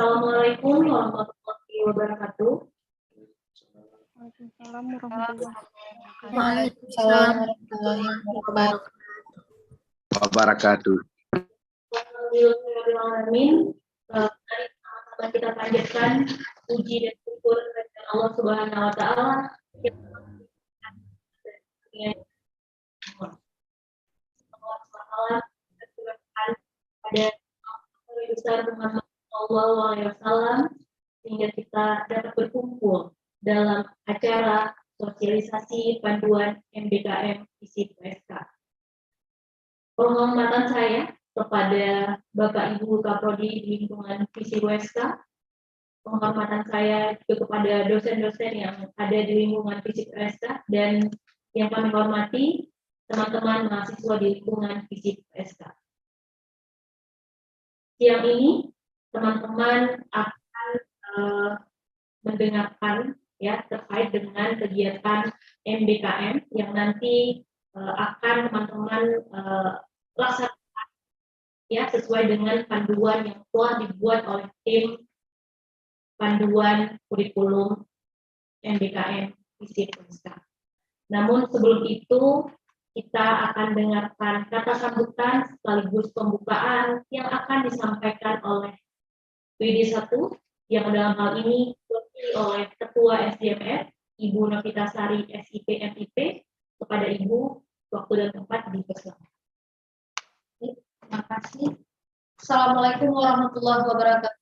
Assalamualaikum warahmatullahi wabarakatuh. Waalaikumsalam warahmatullahi wabarakatuh. Waalaikumsalam warahmatullahi wabarakatuh. Alhamdulillahirrahmanirrahim. Mari sama-sama kita panjatkan puji dan syukur kepada Allah Subhanahu wa taala. Pada besar Muhammad Shallallahu Alaihi Wasallam sehingga kita dapat berkumpul dalam acara sosialisasi panduan MBKM FISIP USK. Penghormatan saya kepada Bapak Ibu Kaprodi di lingkungan FISIP USK, penghormatan saya juga kepada dosen-dosen yang ada di lingkungan FISIP USK, dan yang kami hormati teman-teman mahasiswa di lingkungan FISIP USK. Siang ini teman-teman akan mendengarkan ya terkait dengan kegiatan MBKM yang nanti akan teman-teman laksanakan ya sesuai dengan panduan yang telah dibuat oleh tim panduan kurikulum MBKM FISIP USK. Namun sebelum itu kita akan dengarkan kata sambutan sekaligus pembukaan yang akan disampaikan oleh WD1 yang dalam hal ini diwakili oleh Ketua SDMF Ibu Novitasari SIP MIP. Kepada Ibu, waktu dan tempat dipersilakan. Terima kasih. Assalamualaikum warahmatullahi wabarakatuh.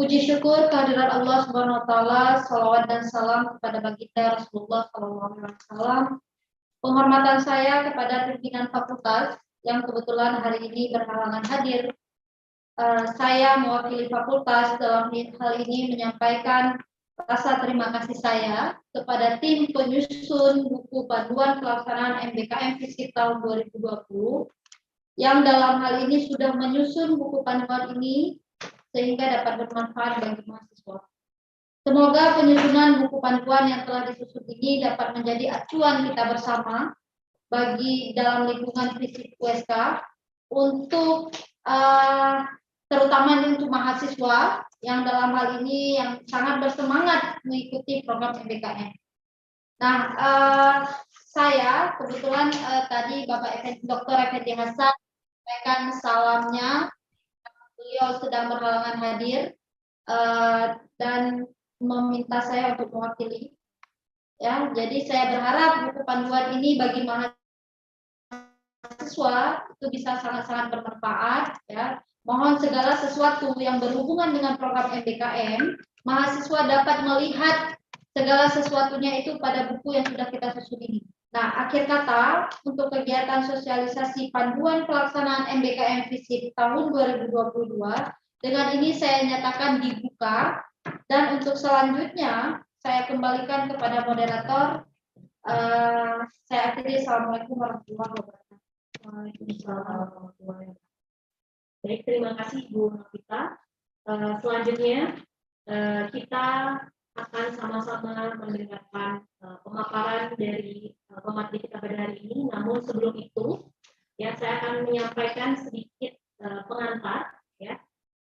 Puji syukur kehadiran Allah Subhanahu wa taala, salawat dan salam kepada baginda Rasulullah sallallahu alaihi wasallam. Penghormatan saya kepada pimpinan fakultas yang kebetulan hari ini berhalangan hadir. Saya mewakili fakultas dalam hal ini menyampaikan rasa terima kasih saya kepada tim penyusun buku panduan pelaksanaan MBKM FISIP tahun 2020 yang dalam hal ini sudah menyusun buku panduan ini sehingga dapat bermanfaat bagi mahasiswa. Semoga penyusunan buku panduan yang telah disusun ini dapat menjadi acuan kita bersama bagi dalam lingkungan FISIP USK untuk terutama untuk mahasiswa yang dalam hal ini yang sangat bersemangat mengikuti program MBKM. Nah, saya kebetulan tadi Bapak Dr. Effendi Hasan menyampaikan salamnya. Beliau sedang berhalangan hadir dan meminta saya untuk mewakili. Ya, jadi saya berharap buku panduan ini bagi mahasiswa itu bisa sangat-sangat bermanfaat. Ya, mohon segala sesuatu yang berhubungan dengan program MBKM, mahasiswa dapat melihat segala sesuatunya itu pada buku yang sudah kita susun ini. Nah, akhir kata, untuk kegiatan sosialisasi panduan pelaksanaan MBKM FISIP tahun 2022, dengan ini saya nyatakan dibuka, dan untuk selanjutnya, saya kembalikan kepada moderator. Saya akhiri, Assalamualaikum warahmatullahi wabarakatuh. Waalaikumsalam warahmatullahi wabarakatuh. Baik, terima kasih Bu Novita. Selanjutnya, kita akan sama-sama mendengarkan pemaparan dari pemateri kita pada hari ini. Namun sebelum itu, ya saya akan menyampaikan sedikit pengantar. Ya,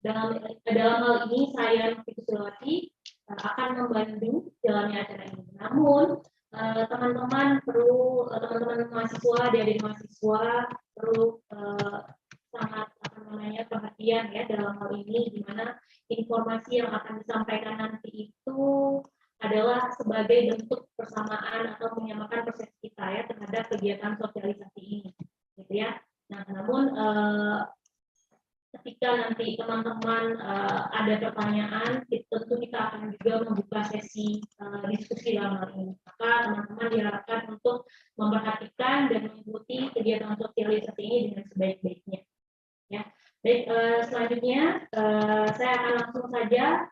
dalam hal ini saya Novitasari akan membantu jalannya acara ini. Namun teman-teman mahasiswa, adik-adik mahasiswa perlu sangat perhatian ya dalam hal ini, di mana informasi yang akan disampaikan nanti itu adalah sebagai bentuk persamaan atau menyamakan persepsi kita ya terhadap kegiatan sosialisasi ini, gitu ya. Nah, namun ketika nanti teman-teman ada pertanyaan, tentu kita akan juga membuka sesi diskusi dalam hal ini. Maka teman-teman diharapkan untuk memperhatikan dan mengikuti kegiatan sosialisasi ini dengan sebaik-baiknya. Ya. Baik, selanjutnya saya akan langsung saja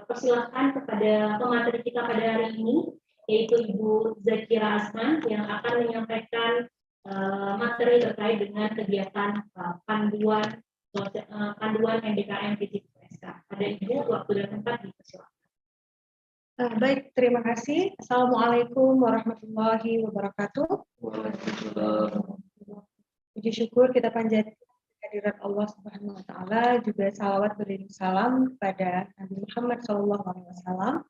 persilahkan kepada pemateri kita pada hari ini, yaitu Ibu Zakira Asman yang akan menyampaikan materi terkait dengan kegiatan panduan MBKM FISIP USK. Pada Ibu, waktu dan tempat dipersilakan. Baik, terima kasih. Assalamualaikum warahmatullahi wabarakatuh. Puji syukur kita panjatkan Hadirat Allah Subhanahu wa taala, juga salawat beriring salam kepada Nabi Muhammad SAW.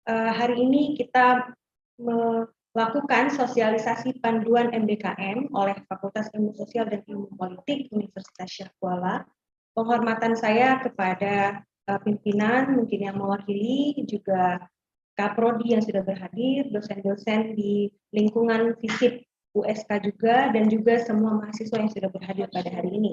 Hari ini kita melakukan sosialisasi panduan MBKM oleh Fakultas Ilmu Sosial dan Ilmu Politik Universitas Syekh Kuala. Penghormatan saya kepada pimpinan mungkin yang mewakili, juga Kaprodi yang sudah berhadir, dosen-dosen di lingkungan FISIP USK juga, dan juga semua mahasiswa yang sudah berhadir pada hari ini.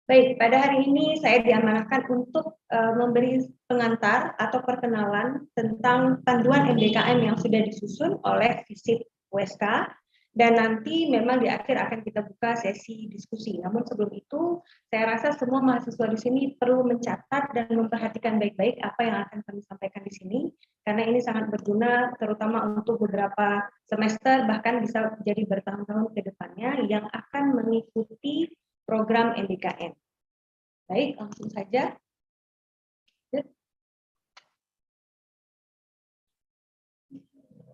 Baik, pada hari ini saya diamanahkan untuk memberi pengantar atau perkenalan tentang panduan MBKM yang sudah disusun oleh FISIP USK, dan nanti memang di akhir akan kita buka sesi diskusi. Namun sebelum itu, saya rasa semua mahasiswa di sini perlu mencatat dan memperhatikan baik-baik apa yang akan kami sampaikan di sini, karena ini sangat berguna terutama untuk beberapa semester, bahkan bisa jadi bertahun-tahun ke depannya yang akan mengikuti program MBKM. Baik, langsung saja.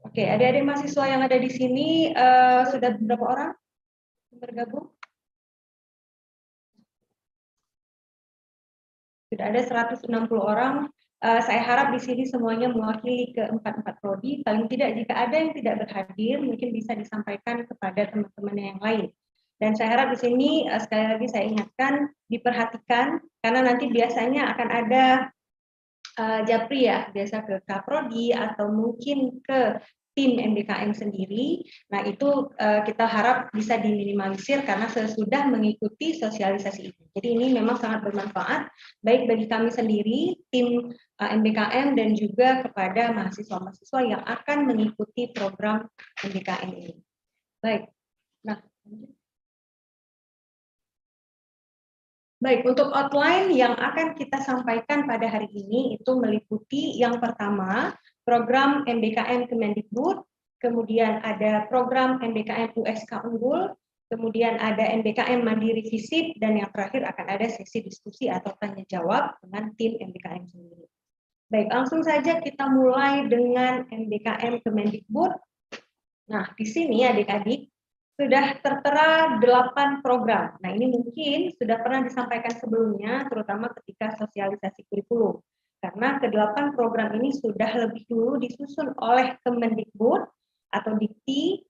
Oke, adik-adik mahasiswa yang ada di sini sudah berapa orang bergabung? Sudah ada 160 orang. Saya harap di sini semuanya mewakili ke 4 prodi. Paling tidak jika ada yang tidak berhadir, mungkin bisa disampaikan kepada teman-teman yang lain. Dan saya harap di sini sekali lagi saya ingatkan, diperhatikan, karena nanti biasanya akan ada japri ya, biasa ke Kaprodi atau mungkin ke tim MBKM sendiri. Nah itu kita harap bisa diminimalisir karena sesudah mengikuti sosialisasi ini. Jadi ini memang sangat bermanfaat baik bagi kami sendiri, tim MBKM, dan juga kepada mahasiswa-mahasiswa yang akan mengikuti program MBKM ini. Baik, nah baik, untuk outline yang akan kita sampaikan pada hari ini itu meliputi yang pertama, program MBKM Kemendikbud, kemudian ada program MBKM USK Unggul, kemudian ada MBKM Mandiri FISIP, dan yang terakhir akan ada sesi diskusi atau tanya jawab dengan tim MBKM sendiri. Baik, langsung saja kita mulai dengan MBKM Kemendikbud. Nah, di sini adik-adik sudah tertera 8 program. Nah, ini mungkin sudah pernah disampaikan sebelumnya, terutama ketika sosialisasi kurikulum. Karena ke-8 program ini sudah lebih dulu disusun oleh Kemendikbud atau Dikti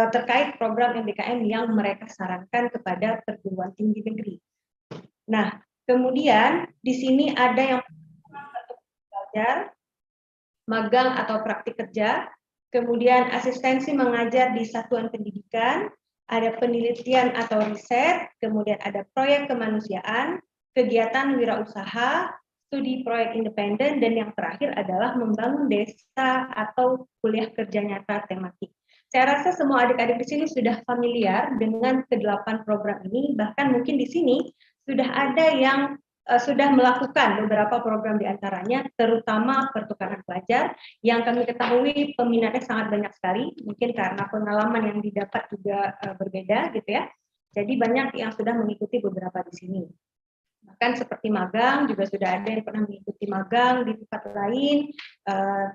terkait program MBKM yang mereka sarankan kepada perguruan tinggi negeri. Nah, kemudian di sini ada yang belajar, magang atau praktik kerja, kemudian asistensi mengajar di satuan pendidikan, ada penelitian atau riset, kemudian ada proyek kemanusiaan, kegiatan wirausaha, studi proyek independen, dan yang terakhir adalah membangun desa atau kuliah kerja nyata tematik. Saya rasa semua adik-adik di sini sudah familiar dengan ke-8 program ini, bahkan mungkin di sini sudah ada yang sudah melakukan beberapa program diantaranya, terutama pertukaran pelajar, yang kami ketahui peminatnya sangat banyak sekali, mungkin karena pengalaman yang didapat juga berbeda gitu ya. Jadi banyak yang sudah mengikuti beberapa di sini. Bahkan seperti magang juga sudah ada yang pernah mengikuti magang di tempat lain,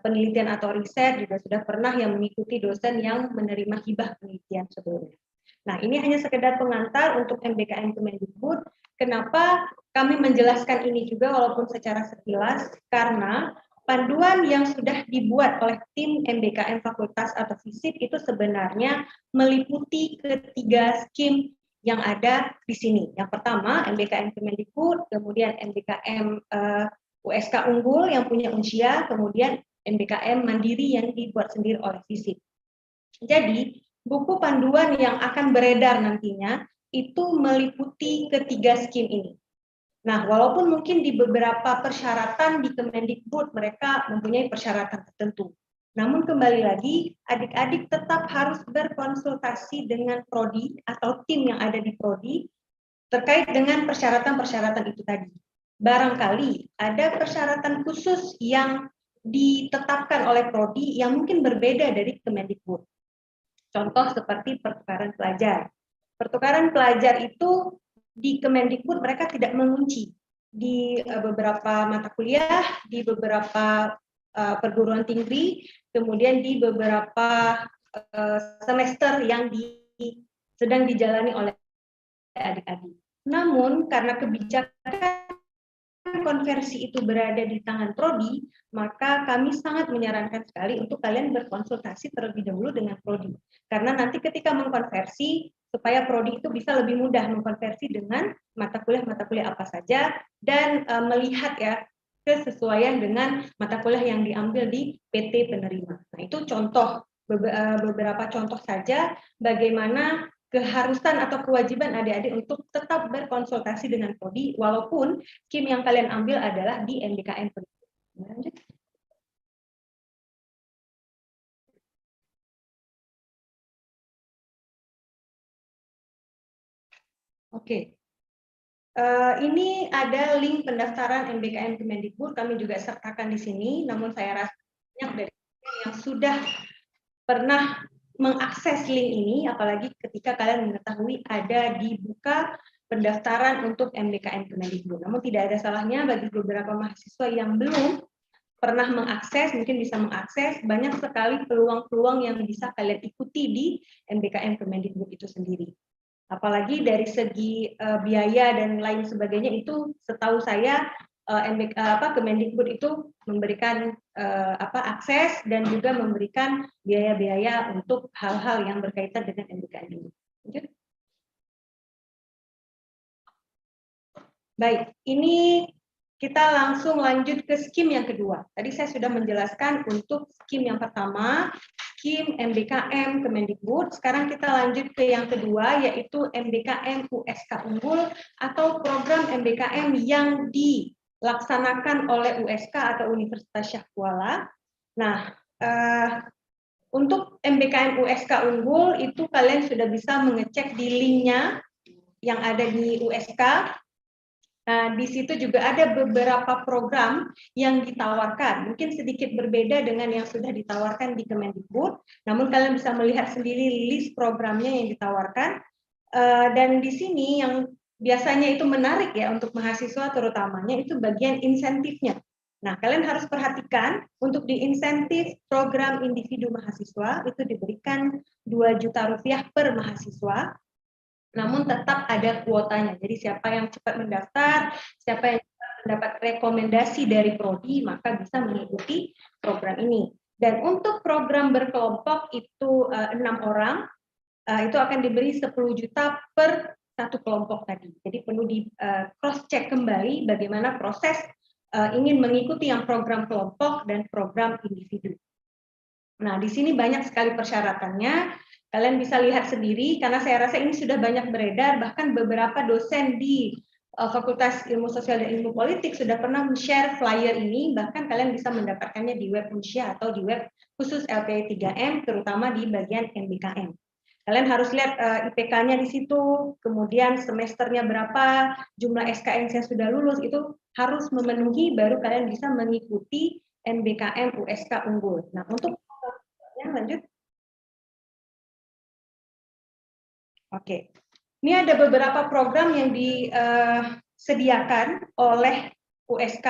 penelitian atau riset juga sudah pernah yang mengikuti dosen yang menerima hibah penelitian sebelumnya. Nah, ini hanya sekedar pengantar untuk MBKM Kemendikbud. Kenapa kami menjelaskan ini juga walaupun secara sekilas, karena panduan yang sudah dibuat oleh tim MBKM Fakultas atau FISIP itu sebenarnya meliputi ketiga skim yang ada di sini. Yang pertama, MBKM Kemendikbud, kemudian MBKM USK Unggul yang punya Unsia, kemudian MBKM Mandiri yang dibuat sendiri oleh FISIP. Jadi, buku panduan yang akan beredar nantinya itu meliputi ketiga skim ini. Nah, walaupun mungkin di beberapa persyaratan di Kemendikbud mereka mempunyai persyaratan tertentu. Namun kembali lagi, adik-adik tetap harus berkonsultasi dengan prodi atau tim yang ada di prodi terkait dengan persyaratan-persyaratan itu tadi. Barangkali ada persyaratan khusus yang ditetapkan oleh prodi yang mungkin berbeda dari Kemendikbud. Contoh seperti pertukaran pelajar. Pertukaran pelajar itu di Kemendikbud mereka tidak mengunci di beberapa mata kuliah, di beberapa perguruan tinggi, kemudian di beberapa semester yang sedang dijalani oleh adik-adik. Namun karena kebijakan konversi itu berada di tangan prodi, maka kami sangat menyarankan sekali untuk kalian berkonsultasi terlebih dahulu dengan prodi. Karena nanti ketika mengkonversi, supaya prodi itu bisa lebih mudah mengkonversi dengan mata kuliah apa saja, dan melihat ya kesesuaian dengan mata kuliah yang diambil di PT penerima. Nah, itu contoh, beberapa contoh saja bagaimana keharusan atau kewajiban adik-adik untuk tetap berkonsultasi dengan prodi walaupun skim yang kalian ambil adalah di MBKM. Lanjut. Oke. Ini ada link pendaftaran MBKM Kemendikbud, kami juga sertakan di sini, namun saya rasa banyak dari kalian yang sudah pernah mengakses link ini, apalagi ketika kalian mengetahui ada dibuka pendaftaran untuk MBKM Kemendikbud. Namun tidak ada salahnya bagi beberapa mahasiswa yang belum pernah mengakses, mungkin bisa mengakses, banyak sekali peluang-peluang yang bisa kalian ikuti di MBKM Kemendikbud itu sendiri. Apalagi dari segi biaya dan lain sebagainya itu setahu saya Kemendikbud itu memberikan akses dan juga memberikan biaya-biaya untuk hal-hal yang berkaitan dengan MBKM ini. Lanjut. Baik, ini kita langsung lanjut ke skim yang kedua. Tadi saya sudah menjelaskan untuk skim yang pertama, skim MBKM Kemendikbud. Sekarang kita lanjut ke yang kedua, yaitu MBKM USK Unggul atau program MBKM yang dilaksanakan oleh USK atau Universitas Syah Kuala. Nah, untuk MBKM USK Unggul itu kalian sudah bisa mengecek di linknya yang ada di USK. Nah, di situ juga ada beberapa program yang ditawarkan, mungkin sedikit berbeda dengan yang sudah ditawarkan di Kemendikbud, namun kalian bisa melihat sendiri list programnya yang ditawarkan, dan di sini yang biasanya itu menarik ya untuk mahasiswa terutamanya itu bagian insentifnya. Nah, kalian harus perhatikan untuk di insentif program individu mahasiswa itu diberikan Rp2 juta per mahasiswa, namun tetap ada kuotanya. Jadi siapa yang cepat mendaftar, siapa yang mendapat rekomendasi dari prodi, maka bisa mengikuti program ini. Dan untuk program berkelompok itu 6 orang, itu akan diberi 10 juta per satu kelompok tadi. Jadi perlu di cross check kembali bagaimana proses ingin mengikuti yang program kelompok dan program individu. Nah, di sini banyak sekali persyaratannya. Kalian bisa lihat sendiri, karena saya rasa ini sudah banyak beredar, bahkan beberapa dosen di Fakultas Ilmu Sosial dan Ilmu Politik sudah pernah men-share flyer ini, bahkan kalian bisa mendapatkannya di web Unsya atau di web khusus LPI 3M, terutama di bagian MBKM. Kalian harus lihat IPK-nya di situ, kemudian semesternya berapa, jumlah SKS yang sudah lulus, itu harus memenuhi, baru kalian bisa mengikuti MBKM USK Unggul. Nah, untuk lanjut. Oke, ini ada beberapa program yang disediakan oleh USK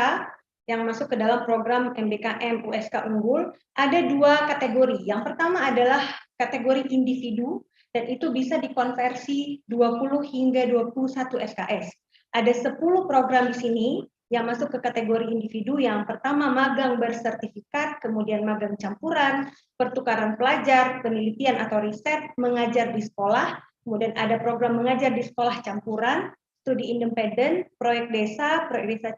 yang masuk ke dalam program MBKM USK Unggul. Ada 2 kategori. Yang pertama adalah kategori individu, dan itu bisa dikonversi 20 hingga 21 SKS. Ada 10 program di sini yang masuk ke kategori individu. Yang pertama magang bersertifikat, kemudian magang campuran, pertukaran pelajar, penelitian atau riset, mengajar di sekolah, kemudian ada program mengajar di sekolah campuran, studi independen, proyek desa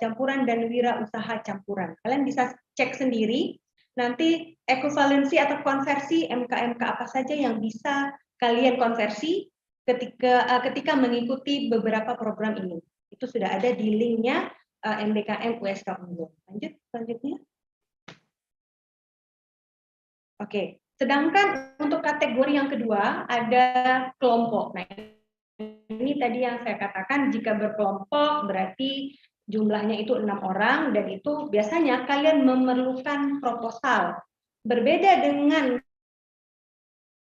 campuran, dan wirausaha campuran. Kalian bisa cek sendiri, nanti ekuivalensi atau konversi MK-MK apa saja yang bisa kalian konversi ketika mengikuti beberapa program ini. Itu sudah ada di linknya MBKM USK Unggul. Lanjut, selanjutnya. Oke. Sedangkan untuk kategori yang kedua ada kelompok. Nah, ini tadi yang saya katakan, jika berkelompok berarti jumlahnya itu 6 orang, dan itu biasanya kalian memerlukan proposal. Berbeda dengan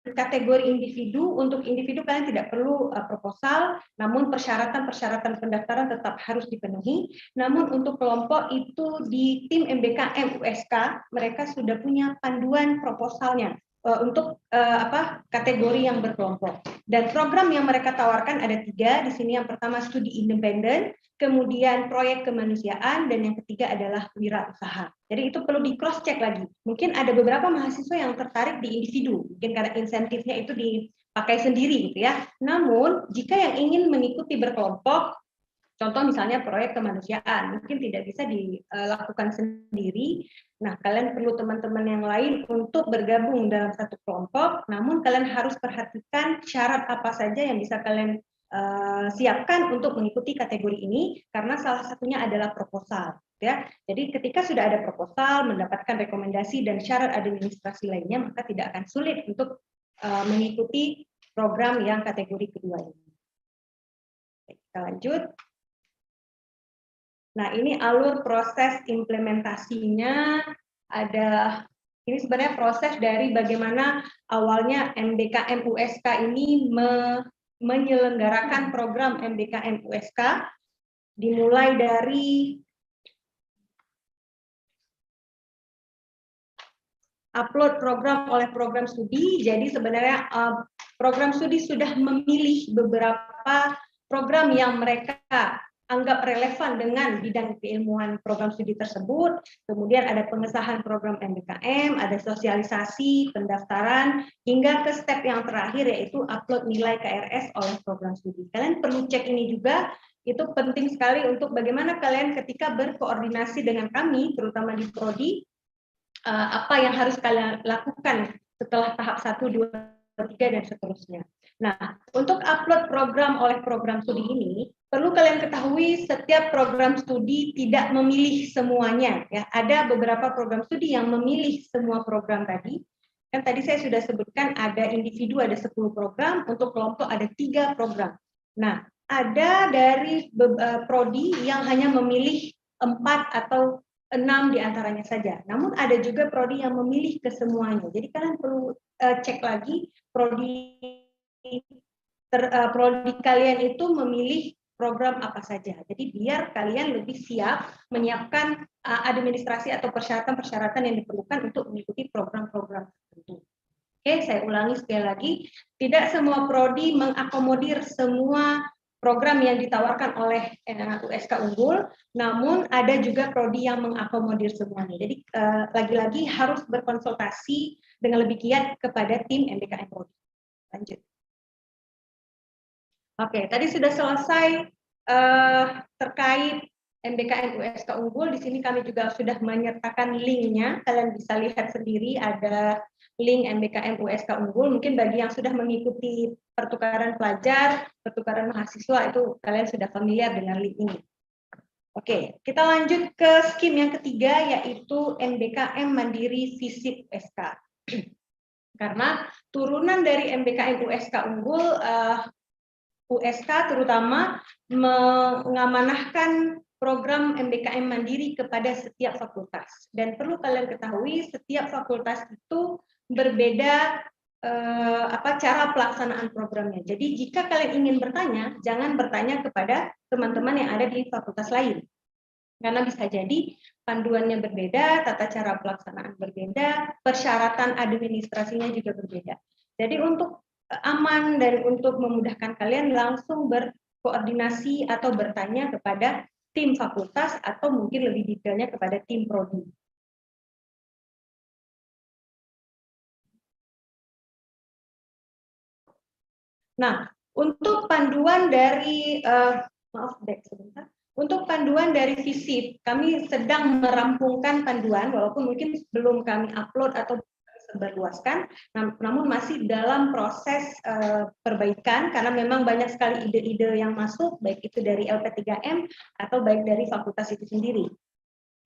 kategori individu, untuk individu kalian tidak perlu proposal, namun persyaratan-persyaratan pendaftaran tetap harus dipenuhi. Namun untuk kelompok itu di tim MBKM USK, mereka sudah punya panduan proposalnya. kategori yang berkelompok. Dan program yang mereka tawarkan ada 3 di sini. Yang pertama studi independen, kemudian proyek kemanusiaan, dan yang ketiga adalah wirausaha. Jadi itu perlu di cross check lagi. Mungkin ada beberapa mahasiswa yang tertarik di individu, mungkin karena insentifnya itu dipakai sendiri gitu ya. Namun jika yang ingin mengikuti berkelompok, contoh misalnya proyek kemanusiaan, mungkin tidak bisa dilakukan sendiri. Nah, kalian perlu teman-teman yang lain untuk bergabung dalam satu kelompok, namun kalian harus perhatikan syarat apa saja yang bisa kalian siapkan untuk mengikuti kategori ini, karena salah satunya adalah proposal. Ya. Jadi ketika sudah ada proposal, mendapatkan rekomendasi dan syarat administrasi lainnya, maka tidak akan sulit untuk mengikuti program yang kategori kedua ini. Kita lanjut. Nah, ini alur proses implementasinya. Ini sebenarnya proses dari bagaimana awalnya MBKM USK ini menyelenggarakan program MBKM USK, dimulai dari upload program oleh program studi. Jadi sebenarnya program studi sudah memilih beberapa program yang mereka anggap relevan dengan bidang keilmuan program studi tersebut. Kemudian ada pengesahan program MBKM, ada sosialisasi, pendaftaran, hingga ke step yang terakhir yaitu upload nilai KRS oleh program studi. Kalian perlu cek ini juga, itu penting sekali untuk bagaimana kalian ketika berkoordinasi dengan kami, terutama di Prodi, apa yang harus kalian lakukan setelah tahap 1, 2, 3, dan seterusnya. Nah, untuk upload program oleh program studi ini, perlu kalian ketahui setiap program studi tidak memilih semuanya. Ya. Ada beberapa program studi yang memilih semua program tadi. Kan tadi saya sudah sebutkan ada individu ada 10 program, untuk kelompok ada 3 program. Nah, ada dari prodi yang hanya memilih 4 atau 6 diantaranya saja. Namun ada juga prodi yang memilih kesemuanya. Jadi kalian perlu cek lagi prodi kalian itu memilih program apa saja. Jadi biar kalian lebih siap menyiapkan administrasi atau persyaratan-persyaratan yang diperlukan untuk mengikuti program-program tertentu. Oke, saya ulangi sekali lagi, tidak semua prodi mengakomodir semua program yang ditawarkan oleh USK Unggul, namun ada juga prodi yang mengakomodir semuanya. Jadi lagi-lagi harus berkonsultasi dengan lebih giat kepada tim MBKM Prodi. Lanjut. Oke, tadi sudah selesai terkait MBKM USK Unggul. Di sini kami juga sudah menyertakan linknya. Kalian bisa lihat sendiri ada link MBKM USK Unggul. Mungkin bagi yang sudah mengikuti pertukaran pelajar, pertukaran mahasiswa, itu kalian sudah familiar dengan link ini. Oke, kita lanjut ke skim yang ketiga, yaitu MBKM Mandiri Visip USK. Karena turunan dari MBKM USK Unggul, USK terutama mengamanahkan program MBKM Mandiri kepada setiap fakultas. Dan perlu kalian ketahui, setiap fakultas itu berbeda cara pelaksanaan programnya. Jadi jika kalian ingin bertanya, jangan bertanya kepada teman-teman yang ada di fakultas lain. Karena bisa jadi panduannya berbeda, tata cara pelaksanaan berbeda, persyaratan administrasinya juga berbeda. Jadi untuk aman dan untuk memudahkan kalian langsung berkoordinasi atau bertanya kepada tim fakultas atau mungkin lebih detailnya kepada tim prodi. Nah, untuk panduan dari Untuk panduan dari Visip, kami sedang merampungkan panduan, walaupun mungkin belum kami upload atau sebarluaskan, namun masih dalam proses perbaikan, karena memang banyak sekali ide-ide yang masuk, baik itu dari LP3M atau baik dari fakultas itu sendiri.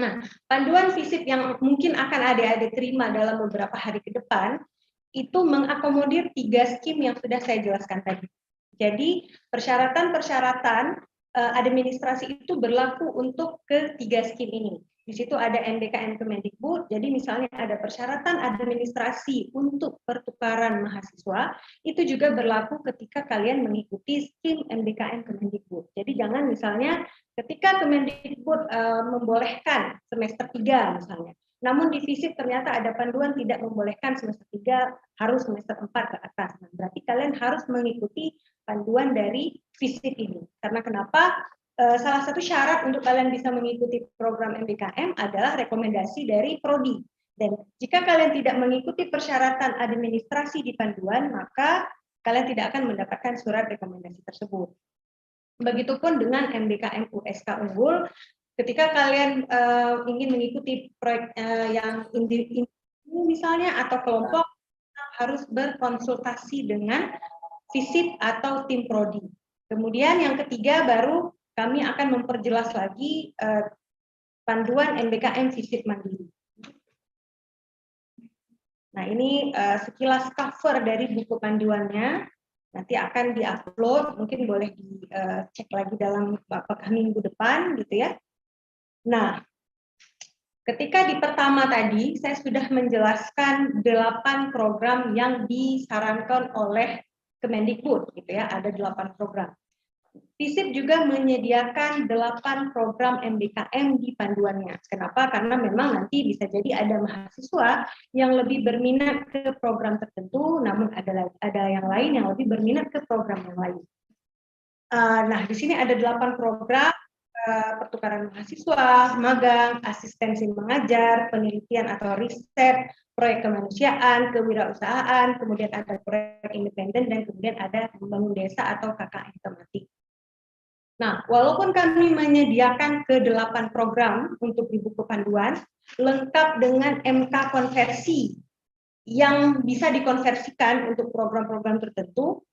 Nah, panduan Visip yang mungkin akan adik-adik terima dalam beberapa hari ke depan, itu mengakomodir 3 skim yang sudah saya jelaskan tadi. Jadi, persyaratan-persyaratan administrasi itu berlaku untuk ketiga skim ini. Di situ ada MBKM Kemendikbud, jadi misalnya ada persyaratan administrasi untuk pertukaran mahasiswa, itu juga berlaku ketika kalian mengikuti skim MBKM Kemendikbud. Jadi jangan misalnya ketika Kemendikbud membolehkan semester 3 misalnya, Namun di FISIP ternyata ada panduan tidak membolehkan semester 3 harus semester 4 ke atas. Nah, berarti kalian harus mengikuti panduan dari FISIP ini. Karena kenapa? Salah satu syarat untuk kalian bisa mengikuti program MBKM adalah rekomendasi dari Prodi. Dan jika kalian tidak mengikuti persyaratan administrasi di panduan, maka kalian tidak akan mendapatkan surat rekomendasi tersebut. Begitupun dengan MBKM USK Unggul, ketika kalian ingin mengikuti proyek yang individu misalnya atau kelompok, harus berkonsultasi dengan FISIP atau tim Prodi. Kemudian yang ketiga baru kami akan memperjelas lagi panduan MBKM FISIP Mandiri. Nah, ini sekilas cover dari buku panduannya. Nanti akan diupload, mungkin boleh dicek lagi dalam beberapa minggu depan, gitu ya. Nah, ketika di pertama tadi, saya sudah menjelaskan 8 program yang disarankan oleh Kemendikbud, gitu ya, ada 8 program. FISIP juga menyediakan 8 program MBKM di panduannya. Kenapa? Karena memang nanti bisa jadi ada mahasiswa yang lebih berminat ke program tertentu, namun ada yang lain yang lebih berminat ke program yang lain. Nah, di sini ada 8 program, pertukaran mahasiswa, magang, asistensi mengajar, penelitian atau riset, proyek kemanusiaan, kewirausahaan, kemudian ada proyek independen, dan kemudian ada membangun desa atau KKN tematik. Nah, walaupun kami menyediakan ke-8 program untuk di buku panduan, lengkap dengan MK konversi yang bisa dikonversikan untuk program-program tertentu,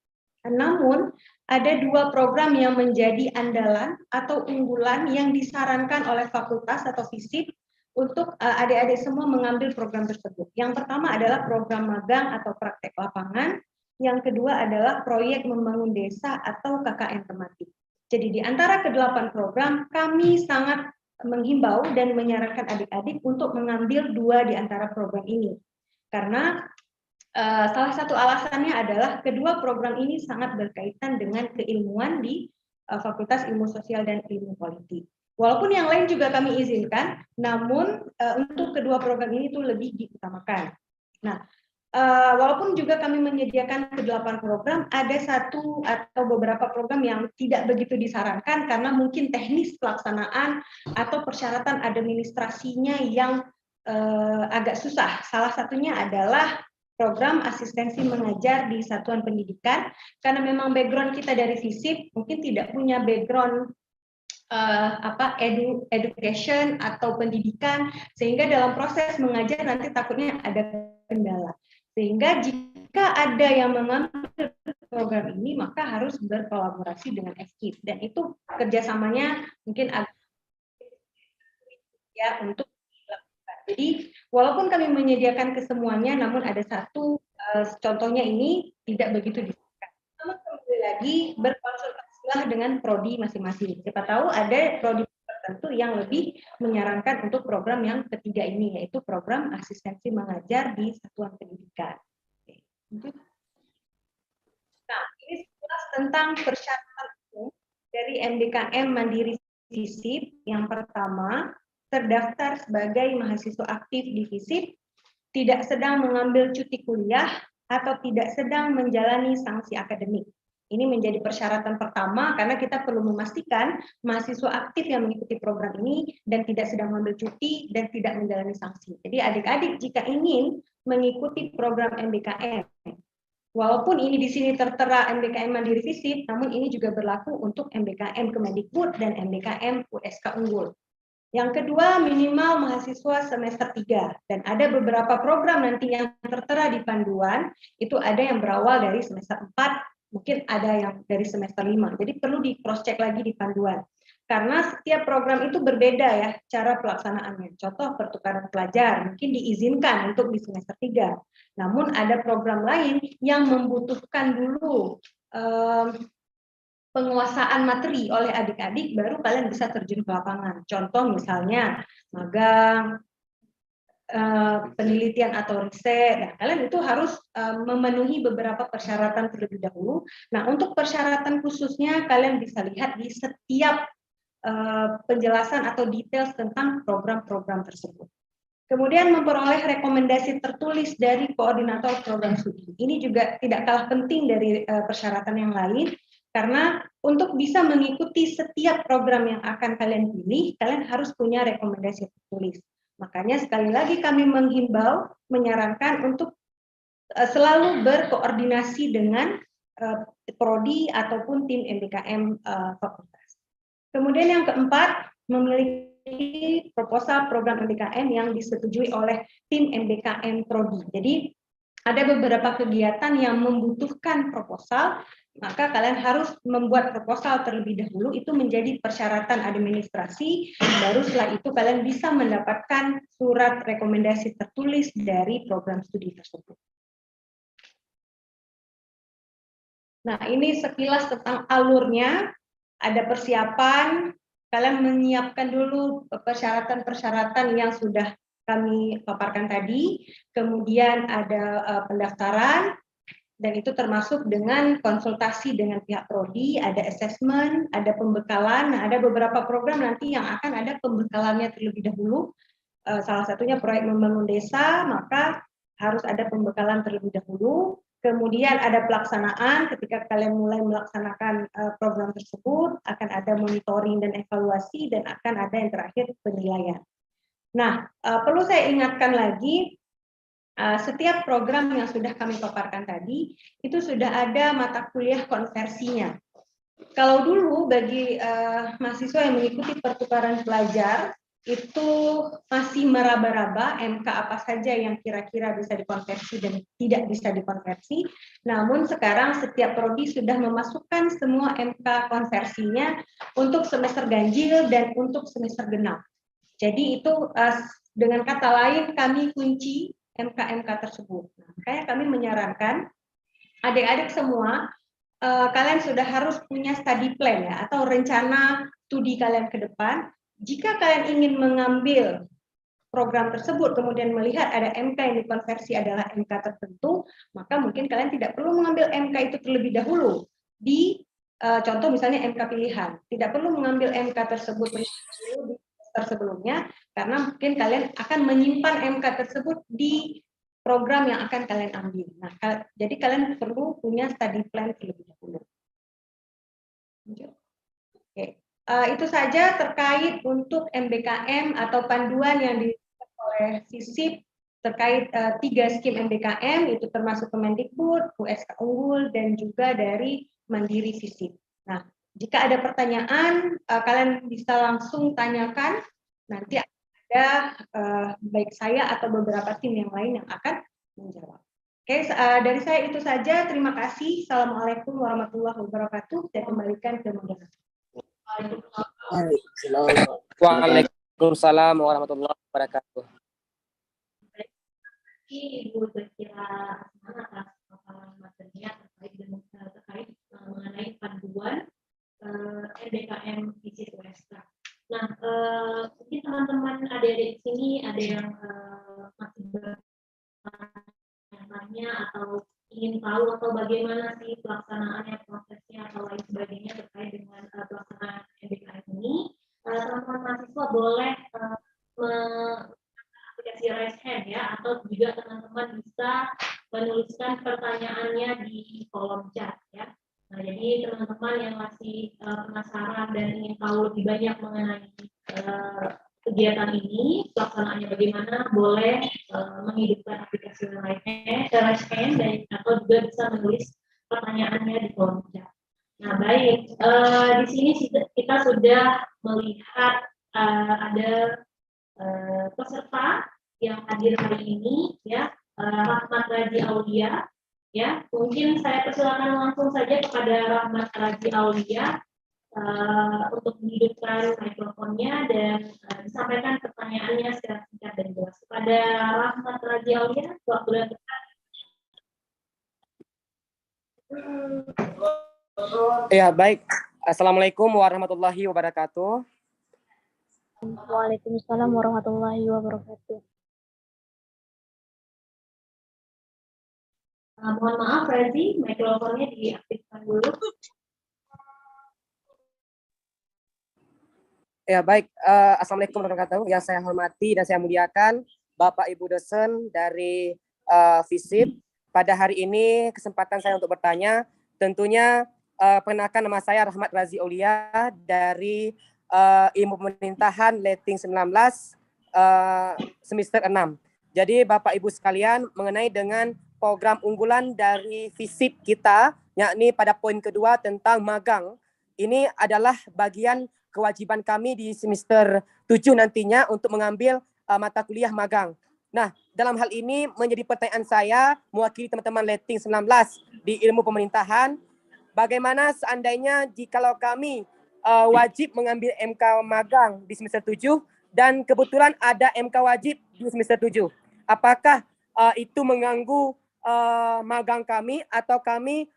namun ada 2 program yang menjadi andalan atau unggulan yang disarankan oleh fakultas atau FISIP untuk adik-adik semua mengambil program tersebut. Yang pertama adalah program magang atau praktek lapangan, yang kedua adalah proyek membangun desa atau KKN tematik. Jadi di antara ke-8 program, kami sangat menghimbau dan menyarankan adik-adik untuk mengambil 2 di antara program ini. Karena salah satu alasannya adalah kedua program ini sangat berkaitan dengan keilmuan di Fakultas Ilmu Sosial dan Ilmu Politik. Walaupun yang lain juga kami izinkan, namun untuk kedua program ini itu lebih diutamakan. Nah, walaupun juga kami menyediakan ke-8 program, ada satu atau beberapa program yang tidak begitu disarankan karena mungkin teknis pelaksanaan atau persyaratan administrasinya yang agak susah. Salah satunya adalah program asistensi mengajar di satuan pendidikan, karena memang background kita dari FISIP mungkin tidak punya background education atau pendidikan, sehingga dalam proses mengajar nanti takutnya ada kendala. Sehingga jika ada yang mengambil program ini, maka harus berkolaborasi dengan FKIP, dan itu kerjasamanya mungkin agak ya untuk dilakukan. Jadi walaupun kami menyediakan kesemuanya, namun ada satu contohnya ini tidak begitu disarankan. Namun kembali lagi berkonsultasilah dengan prodi masing-masing. Siapa tahu ada prodi tertentu yang lebih menyarankan untuk program yang ketiga ini, yaitu program asistensi mengajar di satuan pendidikan. Nah, ini sekilas tentang persyaratan umum dari MBKM Mandiri FISIP. Yang pertama, terdaftar sebagai mahasiswa aktif di FISIP, tidak sedang mengambil cuti kuliah, atau tidak sedang menjalani sanksi akademik. Ini menjadi persyaratan pertama karena kita perlu memastikan mahasiswa aktif yang mengikuti program ini dan tidak sedang mengambil cuti dan tidak menjalani sanksi. Jadi adik-adik jika ingin mengikuti program MBKM, walaupun ini di sini tertera MBKM Mandiri FISIP, namun ini juga berlaku untuk MBKM Kemendikbud dan MBKM USK Unggul. Yang kedua, minimal mahasiswa semester 3. Dan ada beberapa program nanti yang tertera di panduan, itu ada yang berawal dari semester 4, mungkin ada yang dari semester 5. Jadi perlu di cross check lagi di panduan. Karena setiap program itu berbeda ya cara pelaksanaannya. Contoh pertukaran pelajar, mungkin diizinkan untuk di semester 3. Namun ada program lain yang membutuhkan dulu penguasaan materi oleh adik-adik, baru kalian bisa terjun ke lapangan. Contoh misalnya magang, penelitian atau riset. Nah, kalian itu harus memenuhi beberapa persyaratan terlebih dahulu. Nah, untuk persyaratan khususnya kalian bisa lihat di setiap penjelasan atau details tentang program-program tersebut. Kemudian memperoleh rekomendasi tertulis dari koordinator program studi. Ini juga tidak kalah penting dari persyaratan yang lain, karena untuk bisa mengikuti setiap program yang akan kalian pilih, kalian harus punya rekomendasi tertulis. Makanya sekali lagi kami menghimbau, menyarankan untuk selalu berkoordinasi dengan prodi ataupun tim MBKM fakultas. Kemudian yang keempat, memiliki proposal program MBKM yang disetujui oleh tim MBKM prodi. Jadi ada beberapa kegiatan yang membutuhkan proposal, maka kalian harus membuat proposal terlebih dahulu. Itu menjadi persyaratan administrasi, baru setelah itu kalian bisa mendapatkan surat rekomendasi tertulis dari program studi tersebut. Nah, ini sekilas tentang alurnya. Ada persiapan, kalian menyiapkan dulu persyaratan-persyaratan yang sudah kami paparkan tadi, kemudian ada pendaftaran, dan itu termasuk dengan konsultasi dengan pihak prodi, ada assessment, ada pembekalan. Nah, ada beberapa program nanti yang akan ada pembekalannya terlebih dahulu. Salah satunya proyek membangun desa, maka harus ada pembekalan terlebih dahulu. Kemudian ada pelaksanaan, ketika kalian mulai melaksanakan program tersebut, akan ada monitoring dan evaluasi, dan akan ada yang terakhir penilaian. Nah, perlu saya ingatkan lagi, setiap program yang sudah kami paparkan tadi, itu sudah ada mata kuliah konversinya. Kalau dulu bagi mahasiswa yang mengikuti pertukaran pelajar, itu masih meraba-raba MK apa saja yang kira-kira bisa dikonversi dan tidak bisa dikonversi. Namun sekarang setiap prodi sudah memasukkan semua MK konversinya untuk semester ganjil dan untuk semester genap. Jadi itu dengan kata lain kami kunci MK-MK tersebut. Nah, makanya kami menyarankan adik-adik semua, kalian sudah harus punya study plan ya, atau rencana studi kalian ke depan. Jika kalian ingin mengambil program tersebut, kemudian melihat ada MK yang dikonversi adalah MK tertentu, maka mungkin kalian tidak perlu mengambil MK itu terlebih dahulu. Di contoh misalnya MK pilihan, tidak perlu mengambil MK tersebut di semester sebelumnya, karena mungkin kalian akan menyimpan MK tersebut di program yang akan kalian ambil. Nah, jadi kalian perlu punya study plan terlebih dahulu. Oke. Itu saja terkait untuk MBKM atau panduan yang diberikan oleh FISIP terkait 3 skim MBKM, itu termasuk Kemendikbud, USK Unggul, dan juga dari Mandiri FISIP. Nah, jika ada pertanyaan, kalian bisa langsung tanyakan, nanti ada baik saya atau beberapa tim yang lain yang akan menjawab. Oke, dari saya itu saja. Terima kasih. Assalamualaikum warahmatullahi wabarakatuh. Saya kembalikan ke moderator. Waalaikumsalam warahmatullahi wabarakatuh. Ibu berkira atas paparan materinya terkait mengenai panduan MBKM FISIP USK. Nah, mungkin teman-teman adik-adik di sini ada yang masih bertanya atau ingin tahu atau bagaimana sih pelaksanaannya, prosesnya atau lain sebagainya terkait dengan pelaksanaan MBKM ini, teman-teman mahasiswa boleh aplikasi raise hand ya, atau juga teman-teman bisa menuliskan pertanyaannya di kolom chat ya. Nah, jadi teman-teman yang masih penasaran dan ingin tahu lebih banyak mengenai kegiatan ini, pelaksanaannya bagaimana, boleh menghidupkan aplikasi raise hand dan atau juga bisa menulis pertanyaannya di kolom chat. Nah, baik, di sini kita sudah melihat ada peserta yang hadir hari ini ya, Rahmat Raji Aulia ya. Mungkin saya persilakan langsung saja kepada Rahmat Raji Aulia untuk menghidupkan mikrofonnya dan disampaikan pertanyaannya secara singkat dan jelas. Kepada Rahmat Raji Aulia, waktu dan tepat. Ya, baik. Assalamualaikum warahmatullahi wabarakatuh. Waalaikumsalam warahmatullahi wabarakatuh. Mohon maaf, Razi, mikrofonnya diaktifkan dulu. Ya, baik. Assalamualaikum warahmatullahi wabarakatuh. Yang saya hormati dan saya muliakan Bapak Ibu dosen dari FISIP. Pada hari ini kesempatan saya untuk bertanya, tentunya perkenalkan nama saya Rahmat Razi Aulia dari Ilmu Pemerintahan Letting 19 semester 6. Jadi Bapak Ibu sekalian, mengenai dengan program unggulan dari FISIP kita, yakni pada poin kedua tentang magang. Ini adalah bagian kewajiban kami di semester 7 nantinya untuk mengambil mata kuliah magang. Nah, dalam hal ini menjadi pertanyaan saya mewakili teman-teman Letting 19 di ilmu pemerintahan, bagaimana seandainya jikalau kami wajib mengambil MK magang di semester 7 dan kebetulan ada MK wajib di semester 7. Apakah itu mengganggu magang kami atau kami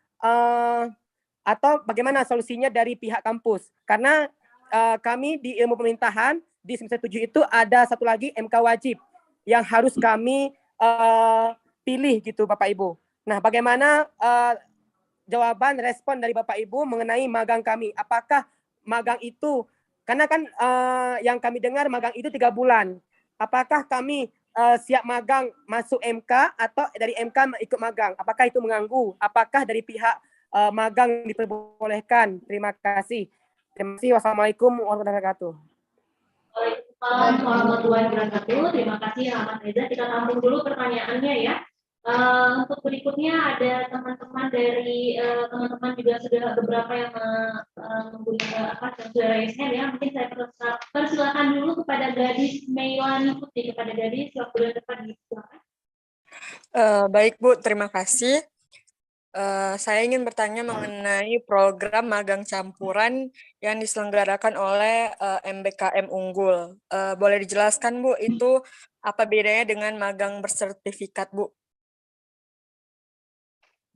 atau bagaimana solusinya dari pihak kampus? Karena kami di ilmu pemerintahan di semester 7 itu ada satu lagi MK wajib yang harus kami pilih gitu Bapak Ibu. Nah, bagaimana jawaban respon dari Bapak Ibu mengenai magang kami? Apakah magang itu, karena kan yang kami dengar magang itu 3 bulan. Apakah kami siap magang masuk MK atau dari MK ikut magang? Apakah itu mengganggu? Apakah dari pihak magang diperbolehkan? Terima kasih. Terima kasih. Wassalamualaikum warahmatullahi wabarakatuh. Waalaikumsalam warahmatullahi wabarakatuh. Terima kasih Ahmad Reza. Kita tampung dulu pertanyaannya ya. Untuk berikutnya ada teman-teman dari teman-teman juga sudah beberapa yang menggunakan sudah raise hand ya. Mungkin saya persilakan dulu kepada Gadis Meilani Putri. Kepada Gadis, waktu depan silakan. Baik Bu, terima kasih. Saya ingin bertanya mengenai program magang campuran yang diselenggarakan oleh MBKM Unggul. Boleh dijelaskan Bu, itu apa bedanya dengan magang bersertifikat Bu?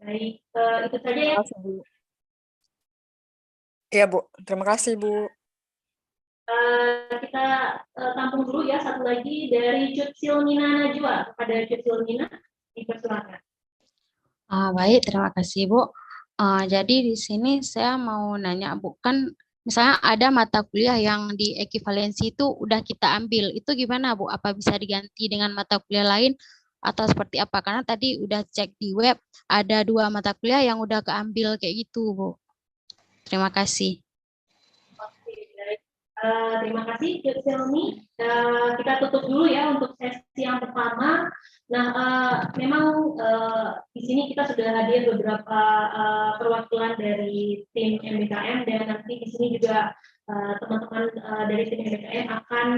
Baik, itu saja ya. Iya Bu, terima kasih Bu. Kita tampung dulu ya, satu lagi dari Cutsil Nina Najwa. Kepada Cutsil Nina, dipersilakan. Baik, terima kasih Bu. Jadi di sini saya mau nanya Bu, kan misalnya ada mata kuliah yang di ekivalensi itu udah kita ambil, itu gimana Bu? Apa bisa diganti dengan mata kuliah lain atau seperti apa? Karena tadi udah cek di web, ada 2 mata kuliah yang udah keambil kayak gitu Bu. Terima kasih. Oke, baik. Terima kasih Silmi. Kita tutup dulu ya untuk sesi yang pertama. Nah, memang di sini kita sudah hadir beberapa perwakilan dari tim MBKM dan nanti di sini juga teman-teman dari tim MBKM akan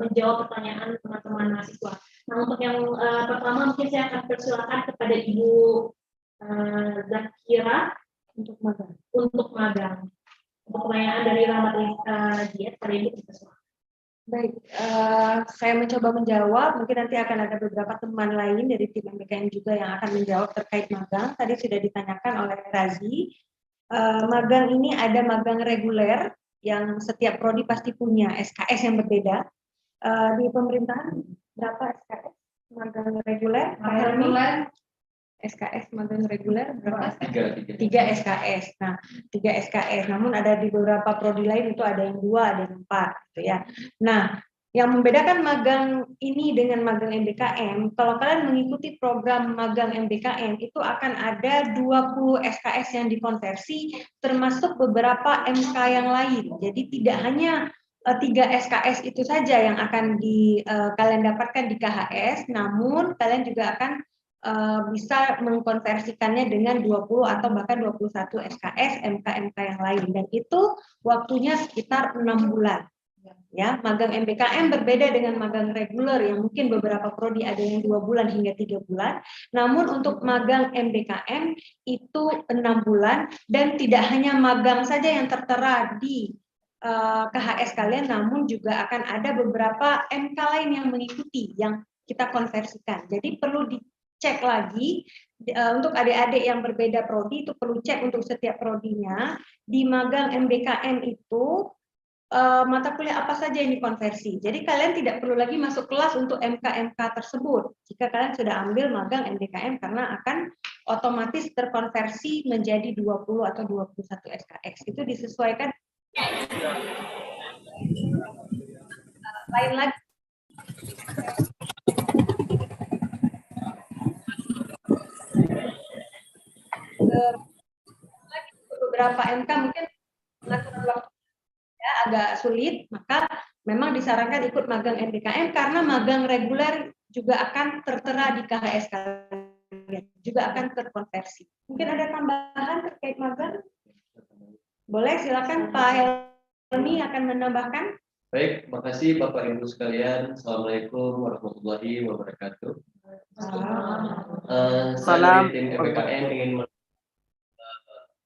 menjawab pertanyaan teman-teman mahasiswa. Nah, untuk yang pertama mungkin saya akan persilakan kepada Ibu Zakira untuk magang. Untuk pertanyaan dari Rahmat Diet, pada Ibu dipersilakan. Baik, saya mencoba menjawab, mungkin nanti akan ada beberapa teman lain dari tim MBKM juga yang akan menjawab terkait magang. Tadi sudah ditanyakan oleh Razi, magang ini ada magang reguler, yang setiap prodi pasti punya SKS yang berbeda. Di pemerintahan, berapa SKS magang reguler? SKS magang reguler berapa? 3 SKS. Nah, 3 SKS. Namun ada di beberapa prodi lain itu ada yang 2, ada yang 4 gitu ya. Nah, yang membedakan magang ini dengan magang MBKM, kalau kalian mengikuti program magang MBKM itu akan ada 20 SKS yang dikonversi termasuk beberapa MK yang lain. Jadi tidak hanya 3 SKS itu saja yang akan kalian dapatkan di KHS, namun kalian juga akan bisa mengkonversikannya dengan 20 atau bahkan 21 SKS MK-MK yang lain, dan itu waktunya sekitar 6 bulan. Ya, magang MBKM berbeda dengan magang reguler yang mungkin beberapa prodi ada yang 2 bulan hingga 3 bulan. Namun untuk magang MBKM itu 6 bulan, dan tidak hanya magang saja yang tertera di KHS kalian, namun juga akan ada beberapa MK lain yang mengikuti yang kita konversikan. Jadi perlu dicek lagi untuk adik-adik yang berbeda prodi, itu perlu cek untuk setiap prodinya. Di magang MBKM itu mata kuliah apa saja yang dikonversi. Jadi kalian tidak perlu lagi masuk kelas untuk MK-MK tersebut jika kalian sudah ambil magang MBKM, karena akan otomatis terkonversi menjadi 20 atau 21 SKS. Itu disesuaikan. Lain lagi. beberapa MK mungkin pengaturan waktu ya agak sulit, maka memang disarankan ikut magang MBKM karena magang reguler juga akan tertera di KHS kalian, juga akan terkonversi. Mungkin ada tambahan terkait magang? Boleh, silakan Pak Helmi akan menambahkan. Baik, makasih Bapak Ibu sekalian. Assalamualaikum warahmatullahi wabarakatuh. Saya dari tim MBKM ingin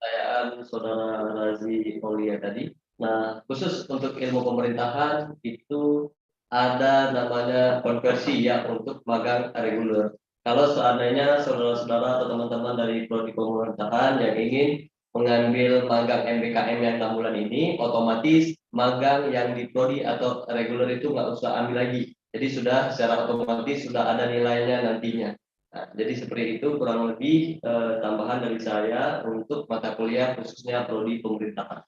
pertanyaan Saudara Razi Aulia tadi. Nah, khusus untuk ilmu pemerintahan itu ada namanya konversi ya untuk magang reguler. Kalau seandainya saudara-saudara atau teman-teman dari prodi pemerintahan yang ingin mengambil magang MBKM yang 6 bulan ini, otomatis magang yang di prodi atau reguler itu nggak usah ambil lagi. Jadi sudah secara otomatis sudah ada nilainya nantinya. Nah, jadi seperti itu kurang lebih tambahan dari saya untuk mata kuliah khususnya prodi pemerintahan.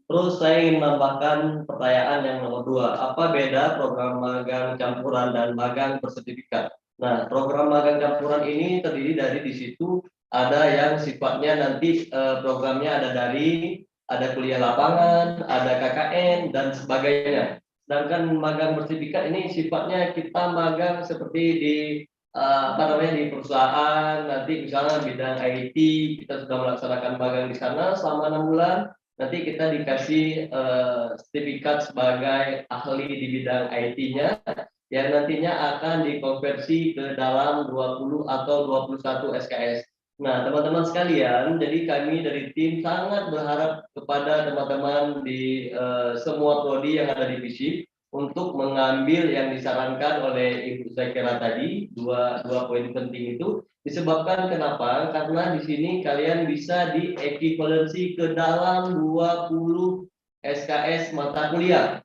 Terus saya ingin menambahkan pertanyaan yang nomor 2. Apa beda program magang campuran dan magang bersertifikat? Nah, program magang campuran ini terdiri dari di situ ada yang sifatnya nanti programnya ada kuliah lapangan, ada KKN dan sebagainya. Sedangkan magang bersertifikat ini sifatnya kita magang seperti di di perusahaan, nanti misalnya bidang IT kita sudah melaksanakan magang di sana selama 6 bulan. Nanti kita dikasih sertifikat sebagai ahli di bidang IT-nya yang nantinya akan dikonversi ke dalam 20 atau 21 SKS. Nah, teman-teman sekalian, jadi kami dari tim sangat berharap kepada teman-teman di semua prodi yang ada di FISIP untuk mengambil yang disarankan oleh Ibu Zakira tadi, dua poin penting itu. Disebabkan kenapa? Karena di sini kalian bisa diequivalensi ke dalam 20 SKS mata kuliah.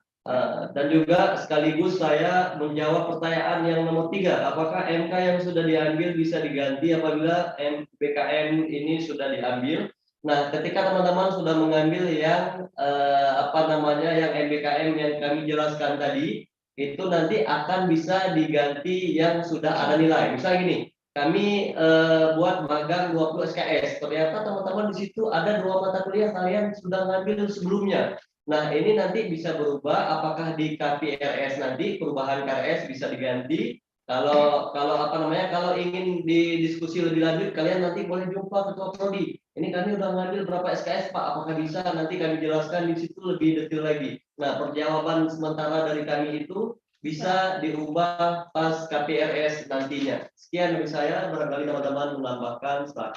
Dan juga sekaligus saya menjawab pertanyaan yang nomor 3. Apakah MK yang sudah diambil bisa diganti apabila MBKM ini sudah diambil? Nah, ketika teman-teman sudah mengambil yang yang MBKM yang kami jelaskan tadi, itu nanti akan bisa diganti yang sudah ada nilai. Misal gini, kami buat magang 20 SKS. Ternyata teman-teman di situ ada 2 mata kuliah kalian sudah ngambil sebelumnya. Nah, ini nanti bisa berubah apakah di KPRS nanti perubahan KRS bisa diganti. Kalau ingin didiskusi lebih lanjut kalian nanti boleh jumpa ketua prodi. Ini kami udah ngambil berapa SKS Pak, apakah bisa nanti kami jelaskan di situ lebih detail lagi. Nah, perjawaban sementara dari kami itu bisa diubah pas KPRS nantinya. Sekian dari saya, barangkali teman-teman menambahkan Pak.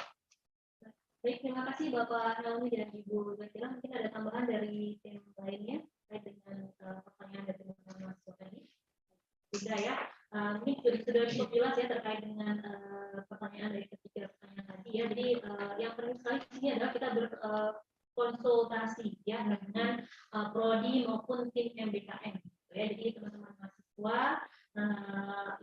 Baik, terima kasih Bapak Helmi dan Ibu Zakira. Mungkin ada tambahan dari tim lainnya terkait dengan pertanyaan dari teman-teman mahasiswa tadi. Tidak ya, ini sudah cukup jelas ya terkait dengan pertanyaan dari ketiga pertanyaan tadi ya. Jadi yang penting sekali di sini adalah kita berkonsultasi ya dengan prodi maupun tim MBKM. Ya, jadi teman-teman mahasiswa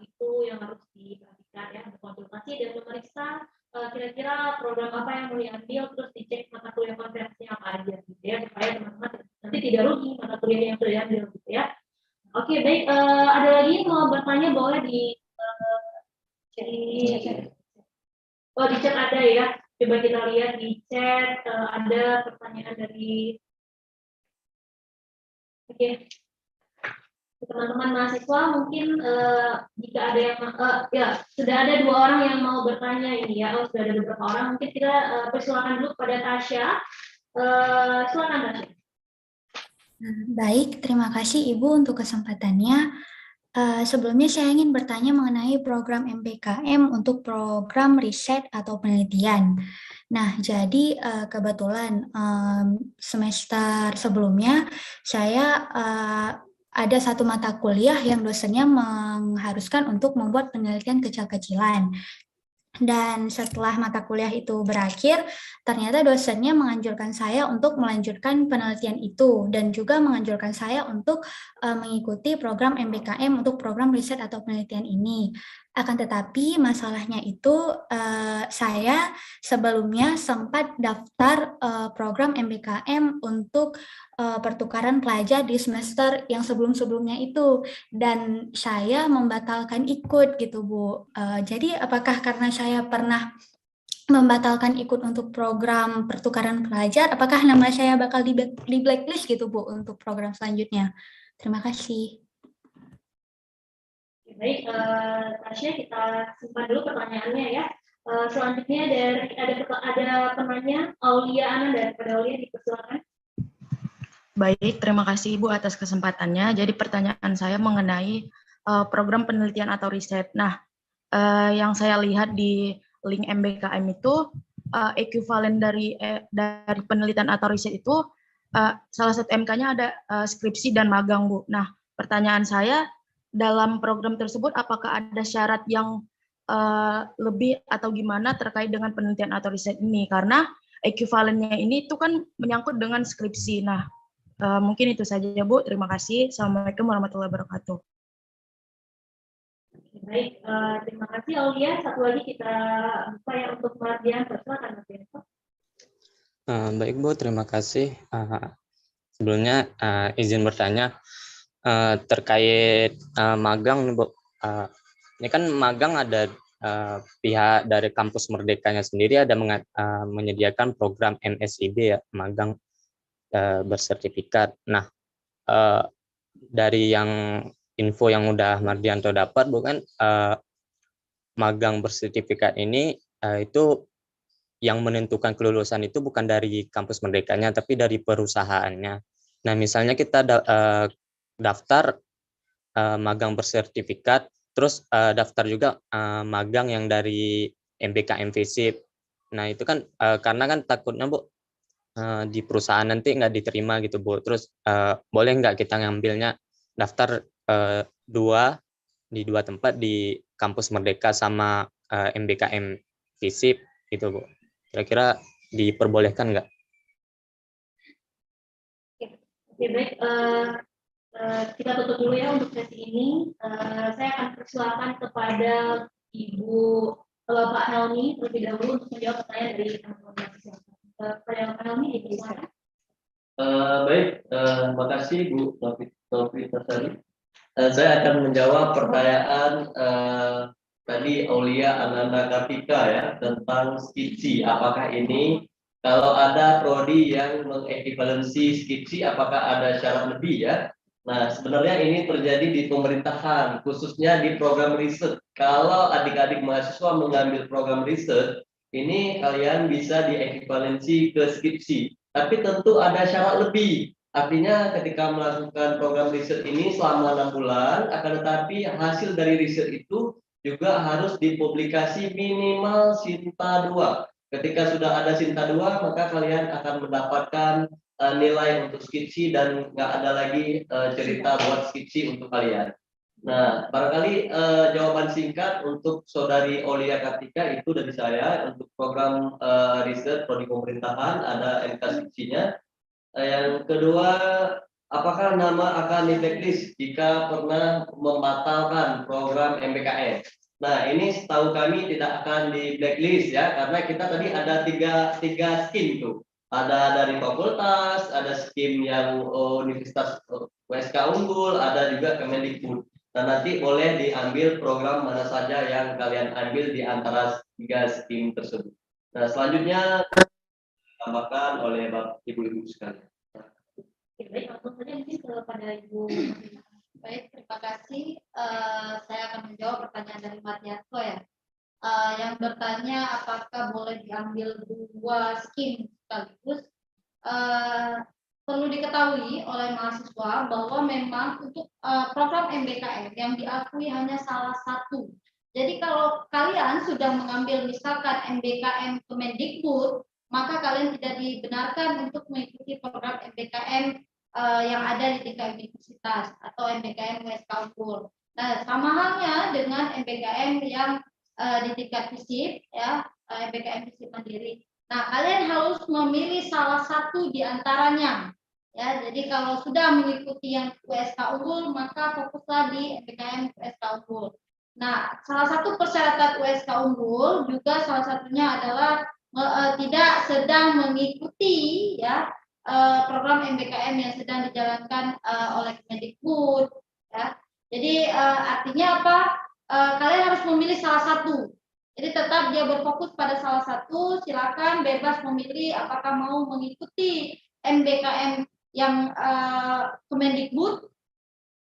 itu yang harus diperhatikan ya, berkonsultasi dan memeriksa kira-kira program apa yang mau diambil, terus dicek mata kuliah konversinya apa aja gitu ya, supaya teman-teman nanti tidak rugi mata kuliah yang sudah diambil gitu ya. Oke, baik, ada lagi yang mau bertanya boleh di chat ada ya, coba kita lihat di chat ada pertanyaan dari teman-teman mahasiswa. Mungkin jika ada yang sudah ada 2 orang yang mau bertanya ini ya, sudah ada beberapa orang, mungkin kita persilakan dulu pada Tasya. Silakan Tasya. Baik, terima kasih Ibu untuk kesempatannya. Sebelumnya saya ingin bertanya mengenai program MBKM untuk program riset atau penelitian. Nah, jadi kebetulan semester sebelumnya saya ada satu mata kuliah yang dosennya mengharuskan untuk membuat penelitian kecil-kecilan. Dan setelah mata kuliah itu berakhir, ternyata dosennya menganjurkan saya untuk melanjutkan penelitian itu dan juga menganjurkan saya untuk mengikuti program MBKM untuk program riset atau penelitian ini. Akan tetapi masalahnya itu saya sebelumnya sempat daftar program MBKM untuk pertukaran pelajar di semester yang sebelum-sebelumnya itu, dan saya membatalkan ikut gitu Bu. Jadi apakah karena saya pernah membatalkan ikut untuk program pertukaran pelajar, apakah nama saya bakal di blacklist gitu Bu untuk program selanjutnya? Terima kasih. Baik, Tasya, kita simpan dulu pertanyaannya ya. Selanjutnya ada penanya Aulia Ananda. Pada Aulia, dipersilakan. Baik, terima kasih Ibu atas kesempatannya. Jadi pertanyaan saya mengenai program penelitian atau riset. Nah, yang saya lihat di link MBKM itu ekuivalen dari penelitian atau riset itu salah satu MK-nya ada skripsi dan magang, Bu. Nah, pertanyaan saya dalam program tersebut apakah ada syarat yang lebih atau gimana terkait dengan penelitian atau riset ini? Karena ekuivalennya ini itu kan menyangkut dengan skripsi. Nah, mungkin itu saja, Bu. Terima kasih. Assalamualaikum warahmatullahi wabarakatuh. Baik, terima kasih Aulia. Satu lagi kita buka ya untuk Mardian. Silakan Mardian. Baik Bu, terima kasih. Sebelumnya izin bertanya terkait magang nih Bu. Ini kan magang ada pihak dari kampus Merdekanya sendiri ada menyediakan program MSIB ya, magang bersertifikat. Nah, dari yang info yang udah Mardianto dapat bukan magang bersertifikat ini itu yang menentukan kelulusan itu bukan dari kampus Merdekanya tapi dari perusahaannya. Nah, misalnya kita daftar magang bersertifikat, terus daftar juga magang yang dari MBKM FISIP. Nah, itu kan karena kan takutnya Bu di perusahaan nanti nggak diterima gitu Bu. Terus boleh nggak kita ngambilnya daftar di dua tempat di kampus Merdeka sama MBKM FISIP gitu Bu. Kira-kira diperbolehkan nggak? Oke, baik. Kita tutup dulu ya untuk sesi ini. Saya akan persilakan kepada Ibu Pak Helmi terlebih dahulu untuk menjawab pertanyaan dari teman-teman mahasiswa. Pak Helmi, dipersilakan. Baik, terima kasih Bu Novitasari. Saya akan menjawab pertanyaan tadi Aulia Ananda Kartika ya tentang skripsi. Apakah ini kalau ada prodi yang mengekivalensi skripsi, apakah ada syarat lebih ya? Nah, sebenarnya ini terjadi di pemerintahan, khususnya di program riset. Kalau adik-adik mahasiswa mengambil program riset, ini kalian bisa diekivalensi ke skripsi. Tapi tentu ada syarat lebih. Artinya ketika melakukan program riset ini selama 6 bulan, akan tetapi hasil dari riset itu juga harus dipublikasi minimal Sinta 2. Ketika sudah ada Sinta 2, maka kalian akan mendapatkan nilai untuk skripsi dan nggak ada lagi cerita buat skripsi untuk kalian. Nah, barangkali jawaban singkat untuk Saudari Aulia Kartika itu dari saya untuk program riset prodi pemerintahan ada MK skripsinya. Yang kedua, apakah nama akan di blacklist jika pernah membatalkan program MBKM? Nah, ini setahu kami tidak akan di blacklist ya, karena kita tadi ada tiga skim tuh. Ada dari fakultas, ada skim yang Universitas USK unggul, ada juga Kemendikbud. Nah, nanti boleh diambil program mana saja yang kalian ambil di antara tiga skim tersebut. Nah, selanjutnya ditambahkan oleh ibu-ibu sekalian. Baik, langsung saja mungkin kepada Ibu. Baik, terima kasih. Saya akan menjawab pertanyaan dari Mardianto ya. Yang bertanya apakah boleh diambil dua skim sekaligus. Perlu diketahui oleh mahasiswa bahwa memang untuk program MBKM yang diakui hanya salah satu. Jadi kalau kalian sudah mengambil misalkan MBKM Kemendikbud, maka kalian tidak dibenarkan untuk mengikuti program MBKM yang ada di tingkat universitas atau MBKM USK unggul. Nah, sama halnya dengan MBKM yang di tingkat FISIP ya, MBKM FISIP mandiri. Nah, kalian harus memilih salah satu di antaranya. Ya, jadi kalau sudah mengikuti yang USK unggul, maka fokuslah di MBKM USK unggul. Nah, salah satu persyaratan USK unggul juga salah satunya adalah tidak sedang mengikuti ya program MBKM yang sedang dijalankan oleh Kemendikbud. Ya. Jadi artinya apa? Kalian harus memilih salah satu. Jadi tetap dia berfokus pada salah satu, silakan bebas memilih apakah mau mengikuti MBKM yang Kemendikbud,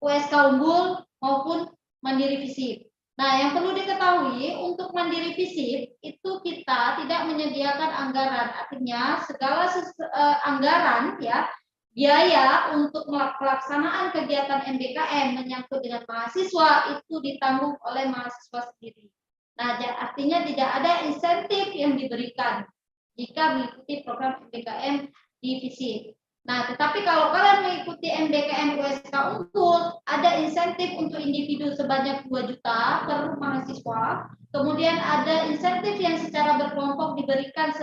USK Unggul maupun Mandiri Visip. Nah, yang perlu diketahui untuk Mandiri Visip itu kita tidak menyediakan anggaran, artinya segala anggaran ya biaya untuk pelaksanaan kegiatan MBKM menyangkut dengan mahasiswa itu ditanggung oleh mahasiswa sendiri. Nah, artinya tidak ada insentif yang diberikan jika mengikuti program MBKM di Visip. Nah, tetapi kalau kalian mengikuti MBKM USK Unggul, ada insentif untuk individu sebanyak 2 juta per mahasiswa. Kemudian ada insentif yang secara berkelompok diberikan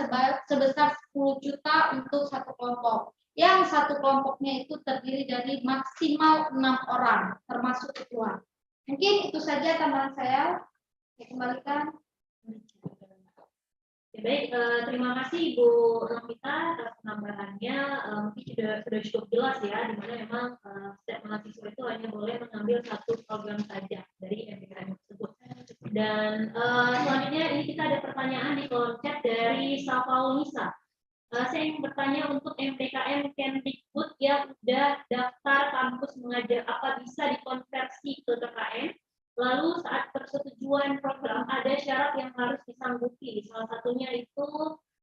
sebesar 10 juta untuk satu kelompok. Yang satu kelompoknya itu terdiri dari maksimal 6 orang, termasuk ketua. Mungkin itu saja tambahan saya. Dikembalikan. Baik, terima kasih Ibu Novita atas penambahannya. Mungkin sudah cukup jelas ya, di mana memang setiap mahasiswa itu hanya boleh mengambil satu program saja dari MBKM tersebut. Dan selanjutnya ini kita ada pertanyaan di kolom chat dari Safaul Nisa. Saya ingin bertanya untuk MBKM Kemdikbud yang sudah daftar kampus mengajar, apa bisa dikonversi ke KKN? Lalu saat persetujuan program ada syarat yang harus disanggupi. Salah satunya itu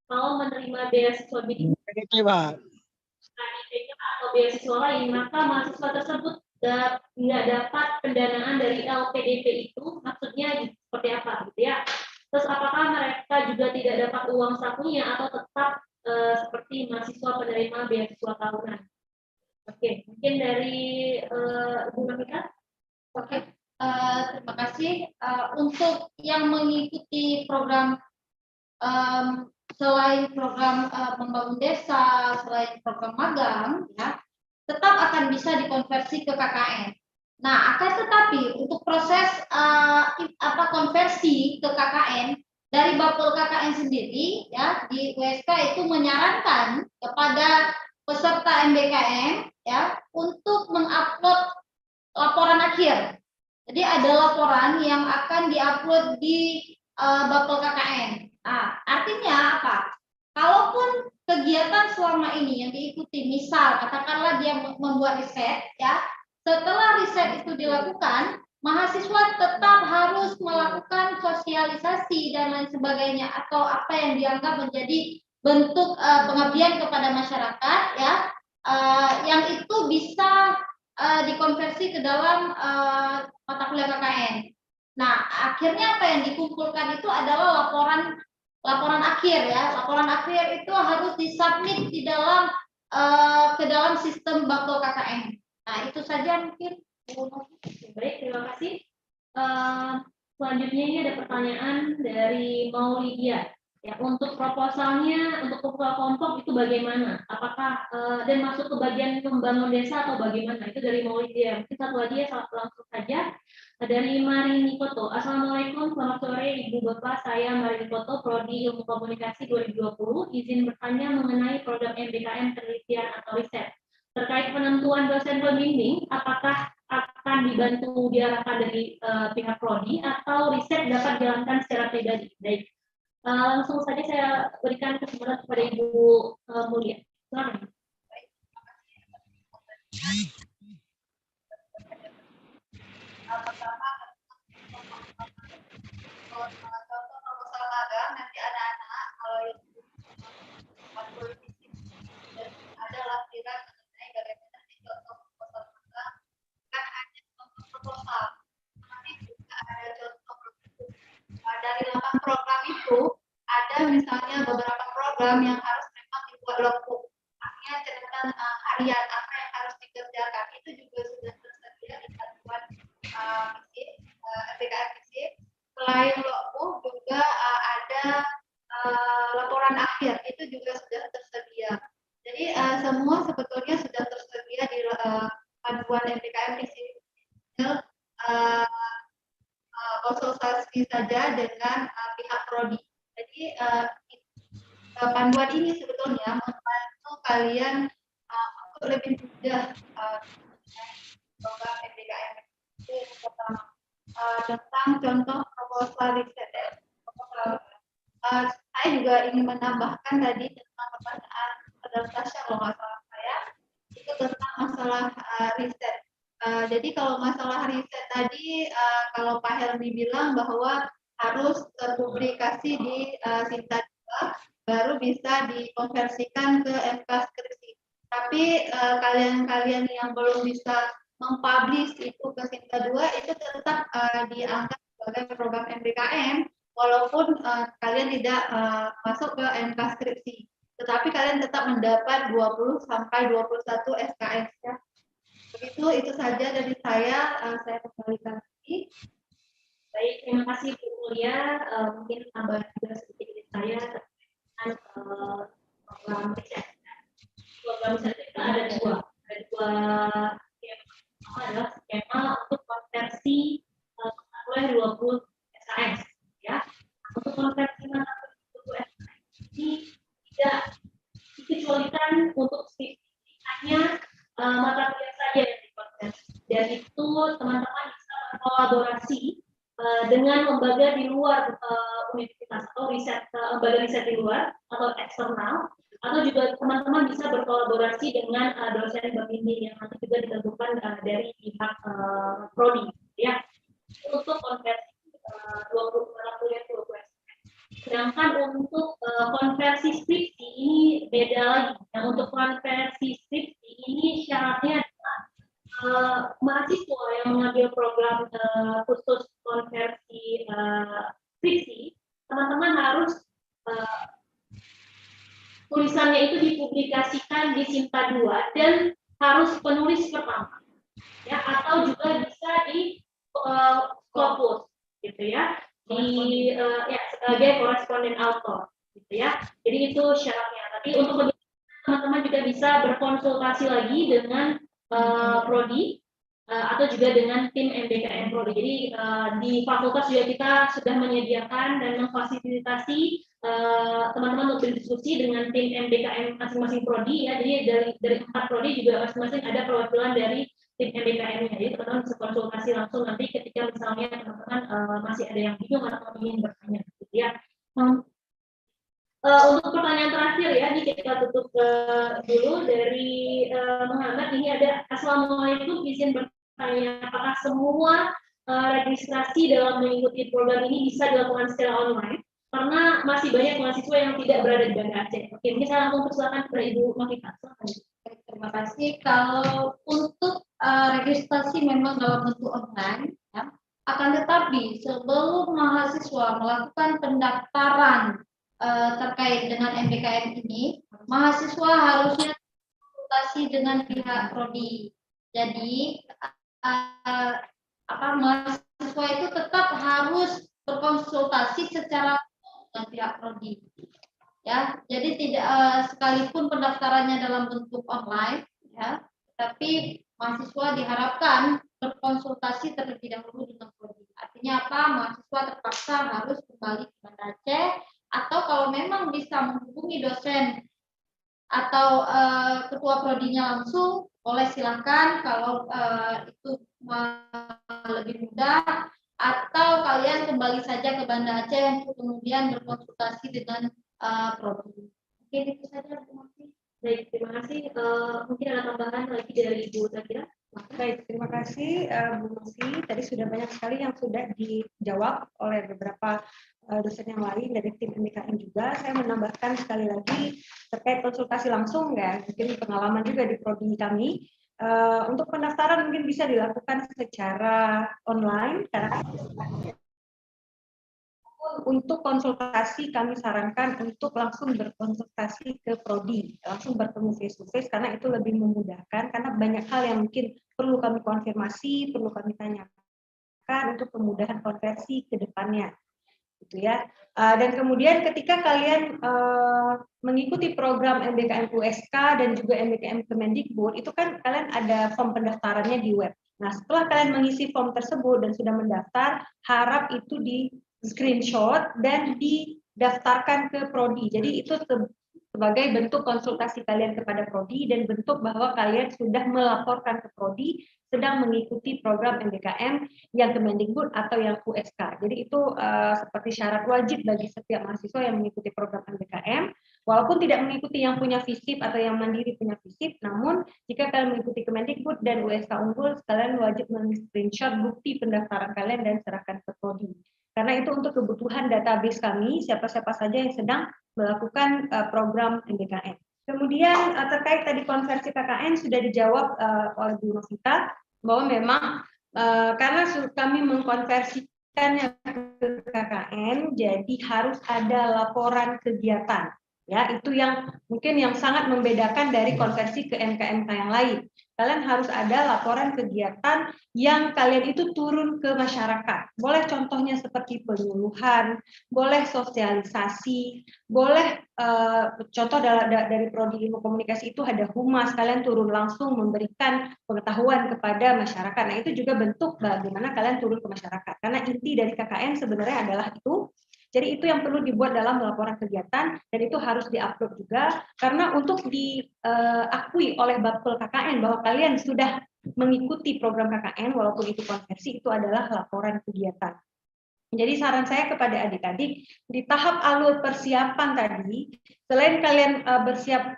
kalau menerima beasiswa bidik atau beasiswa lain, maka mahasiswa tersebut tidak dapat pendanaan dari LPDP itu. Maksudnya seperti apa, gitu ya? Terus apakah mereka juga tidak dapat uang sakunya atau tetap seperti mahasiswa penerima beasiswa tahunan? Oke, mungkin dari Ibu Novita. Oke. Terima kasih. Untuk yang mengikuti program selain program membangun desa, selain program magang, ya, tetap akan bisa dikonversi ke KKN. Nah, akan tetapi untuk proses konversi ke KKN dari Bapel KKN sendiri, ya, di USK itu menyarankan kepada peserta MBKM, ya, untuk mengupload laporan akhir. Jadi ada laporan yang akan diupload di Bapel KKN. Nah, artinya apa? Kalaupun kegiatan selama ini yang diikuti, misal katakanlah dia membuat riset, ya, setelah riset itu dilakukan, mahasiswa tetap harus melakukan sosialisasi dan lain sebagainya atau apa yang dianggap menjadi bentuk pengabdian kepada masyarakat, ya, yang itu bisa dikonversi ke dalam mata kuliah KKN. Nah, akhirnya apa yang dikumpulkan itu adalah laporan akhir, ya. Laporan akhir itu harus disubmit di dalam ke dalam sistem Bapel KKN. Nah, itu saja mungkin. Baik, terima kasih. Selanjutnya ini ada pertanyaan dari Maulidia. Ya, untuk proposalnya, untuk proposal kelompok itu bagaimana? Apakah dan masuk ke bagian membangun desa atau bagaimana? Itu dari Maulidia. Mungkin satu lagi ya, langsung saja. Dari Marini Koto. Assalamualaikum, selamat sore Ibu Bapak. Saya Marini Koto, Prodi Ilmu Komunikasi 2020. Izin bertanya mengenai program MBKM penelitian atau riset. Terkait penentuan dosen pembimbing, apakah akan dibantu diarahkan dari pihak Prodi atau riset dapat dijalankan secara pribadi? Baik. Langsung saja saya berikan kesempatan kepada Ibu Mulia. Silakan. Pertama, contoh proposal magang nanti anak-anak kalau yang ada lampiran mengenai bagaimana contoh proposal magang, kan hanya contoh proposal, tapi juga ada contoh dari 8 program itu ada misalnya beberapa program yang harus memang dibuat logbook, artinya catatan harian apa yang harus dikerjakan itu juga sudah tersedia di satuan MBKM Visip. Selain logbook juga ada laporan akhir itu juga sudah tersedia. Jadi semua sebetulnya sudah tersedia di panduan MBKM Visip. Konsultasi saja dengan pihak Prodi. Jadi panduan ini sebetulnya membantu kalian untuk lebih mudah program MBKM. Itu pertama tentang contoh proposal riset. juga ingin menambahkan tadi tentang pertanyaan Tasya kalau nggak salah saya, itu tentang masalah riset. Jadi kalau masalah riset tadi, kalau Pak Helmi bilang bahwa harus terpublikasi di Sinta 2, baru bisa dikonversikan ke MK skripsi. Tapi kalian-kalian yang belum bisa mempublish itu ke Sinta 2 itu tetap dianggap sebagai program MBKM, walaupun kalian tidak masuk ke MK skripsi. Tetapi kalian tetap mendapat 20 sampai 21 SKS ya. Begitu, itu saja dari saya kembalikan lagi. Baik, terima kasih Bu Mulia. Mungkin tambah juga sedikit dari saya tentang program riset. Program riset itu ada dua skema. Pertama adalah skema untuk konversi mata kuliah 20 SKS ya. Untuk konversi mata kuliah 20 SKS ini tidak dikecualikan untuk hanya mata kuliah saja yang dikonversi. Dan itu teman-teman bisa berkolaborasi dengan lembaga di luar universitas atau lembaga riset di luar atau eksternal, atau juga teman-teman bisa berkolaborasi dengan dosen pembimbing yang nanti juga ditentukan dari pihak prodi ya, untuk konversi 20 mata kuliah 20 SKS. Sedangkan untuk konversi skripsi ini beda lagi. Nah, untuk konversi skripsi ini syaratnya adalah mahasiswa yang mengambil program khusus konversi skripsi, teman-teman harus tulisannya itu dipublikasikan di Sinta 2 dan harus penulis pertama, ya, atau juga bisa di Scopus, gitu ya, sebagai koresponden author, gitu ya. Jadi itu syaratnya. Tapi untuk lebih teman-teman juga bisa berkonsultasi lagi dengan prodi atau juga dengan tim MBKM prodi. Jadi di fakultas juga kita sudah menyediakan dan memfasilitasi teman-teman untuk berdiskusi dengan tim MBKM masing-masing prodi ya. Jadi dari 4 prodi juga masing-masing ada perwakilan dari tim MBKM-nya. Jadi teman-teman bisa konsultasi langsung nanti ketika misalnya teman-teman masih ada yang bingung atau ingin bertanya, gitu ya. Untuk pertanyaan terakhir ya, ini kita tutup dulu dari Muhammad. Ini ada, Assalamualaikum, izin bertanya, apakah semua registrasi dalam mengikuti program ini bisa dilakukan secara online? Karena masih banyak mahasiswa yang tidak berada di Banda Aceh. Oke, mungkin saya langsung persilakan kepada Ibu Mafita. Terima kasih. Kalau untuk registrasi memang dalam bentuk online, ya, akan tetapi sebelum mahasiswa melakukan pendaftaran terkait dengan MBKM ini, mahasiswa harusnya konsultasi dengan pihak prodi. Jadi mahasiswa itu tetap harus berkonsultasi secara dengan pihak prodi. Ya, jadi tidak sekalipun pendaftarannya dalam bentuk online, ya, tapi mahasiswa diharapkan berkonsultasi terlebih dahulu dengan prodi. Artinya apa? Mahasiswa terpaksa harus kembali ke Banda Aceh, atau kalau memang bisa menghubungi dosen atau ketua prodinya langsung, boleh silakan kalau itu lebih mudah, atau kalian kembali saja ke Banda Aceh untuk kemudian berkonsultasi dengan prodi. Oke, itu saja. Terima kasih. Baik, terima kasih. Mungkin ada tambahan lagi dari Ibu Zakira. Baik, terima kasih Bu Novi. Tadi sudah banyak sekali yang sudah dijawab oleh beberapa dosen yang lain dari tim MBKM juga. Saya menambahkan sekali lagi terkait konsultasi langsung ya, mungkin pengalaman juga di prodi kami. Untuk pendaftaran mungkin bisa dilakukan secara online karena untuk konsultasi kami sarankan untuk langsung berkonsultasi ke prodi, langsung bertemu face to face karena itu lebih memudahkan karena banyak hal yang mungkin perlu kami konfirmasi, perlu kami tanyakan untuk kemudahan konversi ke depannya. Gitu ya. Dan kemudian ketika kalian mengikuti program MBKM USK dan juga MBKM Kemendikbud, itu kan kalian ada form pendaftarannya di web. Nah, setelah kalian mengisi form tersebut dan sudah mendaftar, harap itu di screenshot dan didaftarkan ke prodi. Jadi itu sebagai bentuk konsultasi kalian kepada prodi dan bentuk bahwa kalian sudah melaporkan ke prodi sedang mengikuti program MBKM yang Kemendikbud atau yang USK. Jadi itu seperti syarat wajib bagi setiap mahasiswa yang mengikuti program MBKM, walaupun tidak mengikuti yang punya FISIP atau yang mandiri punya FISIP, namun jika kalian mengikuti Kemendikbud dan USK unggul, kalian wajib men-screenshot bukti pendaftaran kalian dan serahkan ke prodi. Karena itu untuk kebutuhan database kami, siapa-siapa saja yang sedang melakukan program MBKM. Kemudian terkait tadi konversi KKN sudah dijawab oleh Bu Novita, bahwa memang karena kami mengkonversikannya ke KKN, jadi harus ada laporan kegiatan. Ya, itu yang mungkin yang sangat membedakan dari konversi ke MKMK yang lain. Kalian harus ada laporan kegiatan yang kalian itu turun ke masyarakat. Boleh contohnya seperti penyuluhan, boleh sosialisasi, boleh contoh dari prodi ilmu komunikasi itu ada humas, kalian turun langsung memberikan pengetahuan kepada masyarakat. Nah, itu juga bentuk bagaimana kalian turun ke masyarakat. Karena inti dari KKN sebenarnya adalah itu. Jadi itu yang perlu dibuat dalam laporan kegiatan dan itu harus diupload juga karena untuk diakui oleh Bapel KKN bahwa kalian sudah mengikuti program KKN walaupun itu konversi itu adalah laporan kegiatan. Jadi saran saya kepada adik-adik di tahap alur persiapan tadi, selain kalian bersiap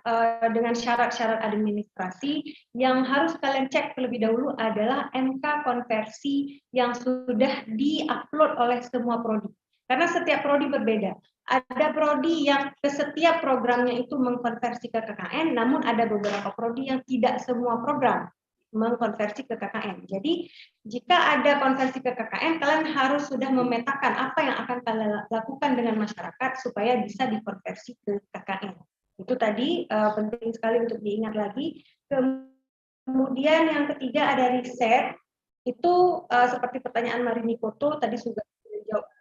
dengan syarat-syarat administrasi, yang harus kalian cek terlebih dahulu adalah MK konversi yang sudah diupload oleh semua prodi. Karena setiap prodi berbeda. Ada prodi yang ke setiap programnya itu mengkonversi ke KKN, namun ada beberapa prodi yang tidak semua program mengkonversi ke KKN. Jadi jika ada konversi ke KKN, kalian harus sudah memetakan apa yang akan kalian lakukan dengan masyarakat supaya bisa dikonversi ke KKN. Itu tadi penting sekali untuk diingat lagi. Kemudian yang ketiga ada riset. Itu seperti pertanyaan Marini Koto tadi sudah dijawab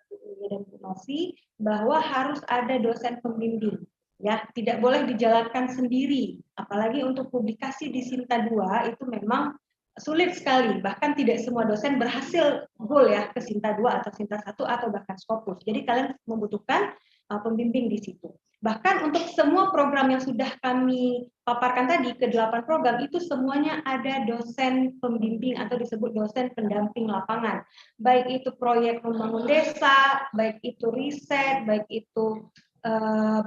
dan Bu Novi, bahwa harus ada dosen pembimbing. Ya, tidak boleh dijalankan sendiri. Apalagi untuk publikasi di Sinta 2 itu memang sulit sekali. Bahkan tidak semua dosen berhasil goal ya ke Sinta 2 atau Sinta 1 atau bahkan Scopus. Jadi kalian membutuhkan pembimbing di situ. Bahkan untuk semua program yang sudah kami paparkan tadi, ke 8 program, itu semuanya ada dosen pembimbing atau disebut dosen pendamping lapangan. Baik itu proyek membangun desa, baik itu riset, baik itu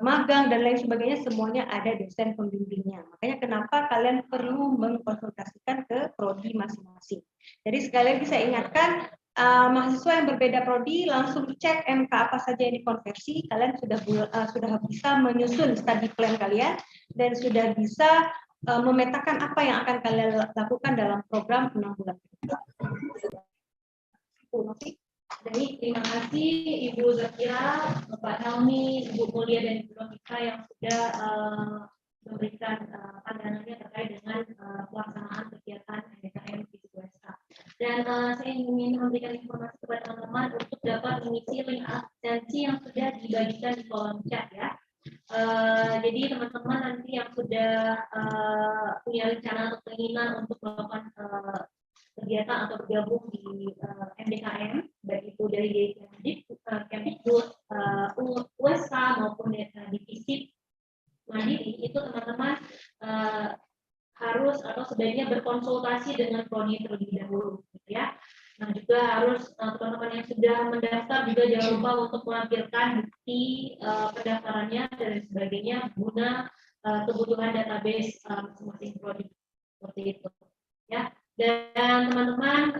magang, dan lain sebagainya, semuanya ada dosen pembimbingnya. Makanya kenapa kalian perlu mengkonsultasikan ke prodi masing-masing. Jadi sekali lagi saya ingatkan, mahasiswa yang berbeda prodi langsung cek MK apa saja yang dikonversi, kalian sudah bisa menyusun study plan kalian dan sudah bisa memetakan apa yang akan kalian lakukan dalam program 6 bulan. Jadi terima kasih Ibu Zakira, Bapak Naomi, Ibu Mulia dan Ibu Novita yang sudah memberikan pandangannya terkait dengan pelaksanaan kegiatan MBKM di USK. Dan saya ingin memberikan informasi kepada teman-teman untuk dapat mengisi link absensi yang sudah dibagikan di kolom chat ya. Jadi teman-teman nanti yang sudah punya rencana atau keinginan untuk melakukan kegiatan atau bergabung di MBKM, baik itu dari Kemdikbud, USK maupun di FISIP mandiri, itu teman-teman harus atau sebaiknya berkonsultasi dengan prodi terlebih dahulu, gitu ya. Nah juga harus teman-teman yang sudah mendaftar juga jangan lupa untuk melampirkan bukti pendaftarannya dan sebagainya guna kebutuhan database masing-masing prodi, seperti itu, ya. Dan teman-teman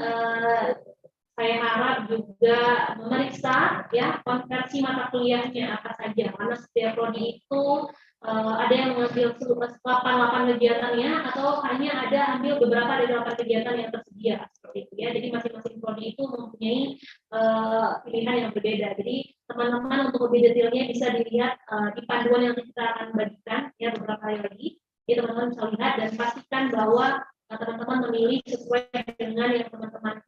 saya harap juga memeriksa ya konversi mata kuliahnya apa saja, karena setiap prodi itu ada yang mengambil 8 kegiatannya atau hanya ada ambil beberapa dari 8 kegiatan yang tersedia seperti itu ya. Jadi masing-masing prodi itu mempunyai pilihan yang berbeda. Jadi teman-teman untuk lebih detailnya bisa dilihat di panduan yang kita akan bagikan ya beberapa hari lagi. Jadi teman-teman bisa lihat dan pastikan bahwa teman-teman memilih sesuai dengan yang teman-teman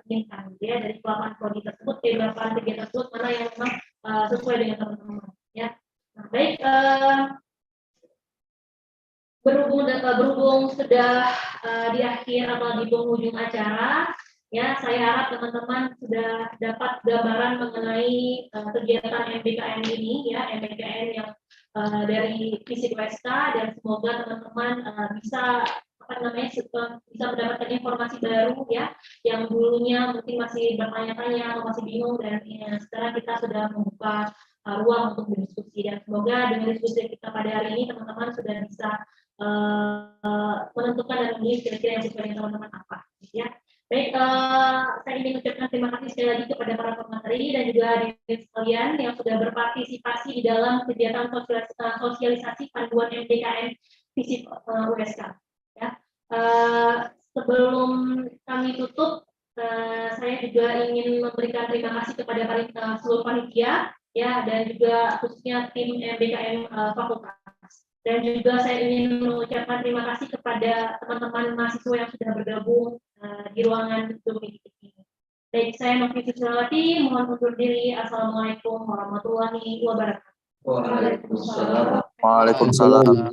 inginkan ya, dari 8 prodi tersebut, 8 kegiatan tersebut mana yang memang sesuai dengan teman-teman ya. Nah, baik, berhubung sudah di akhir atau di penghujung acara ya, saya harap teman-teman sudah dapat gambaran mengenai kegiatan MBKM ini ya, MBKM yang dari Visip USK, dan semoga teman-teman bisa bisa mendapatkan informasi baru ya, yang dulunya mungkin masih bertanya-tanya atau masih bingung, dan sekarang kita sudah membuka ruang untuk berdiskusi, dan semoga dengan diskusi kita pada hari ini teman-teman sudah bisa menentukan dan memilih kira-kira yang sesuai dengan teman-teman apa ya. Baik, saya ingin mengucapkan terima kasih sekali lagi kepada para pemateri dan juga hadirin sekalian yang sudah berpartisipasi di dalam kegiatan sosialisasi panduan MBKM Visip USK. Ya. Sebelum kami tutup, saya juga ingin memberikan terima kasih kepada seluruh panitia ya, dan juga khususnya tim MBKM Fakultas. Dan juga saya ingin mengucapkan terima kasih kepada teman-teman mahasiswa yang sudah bergabung di ruangan Zoom ini. Baik, saya Novi Suciawati, mohon undur diri. Assalamualaikum warahmatullahi wabarakatuh. Waalaikumsalam. Waalaikumsalam.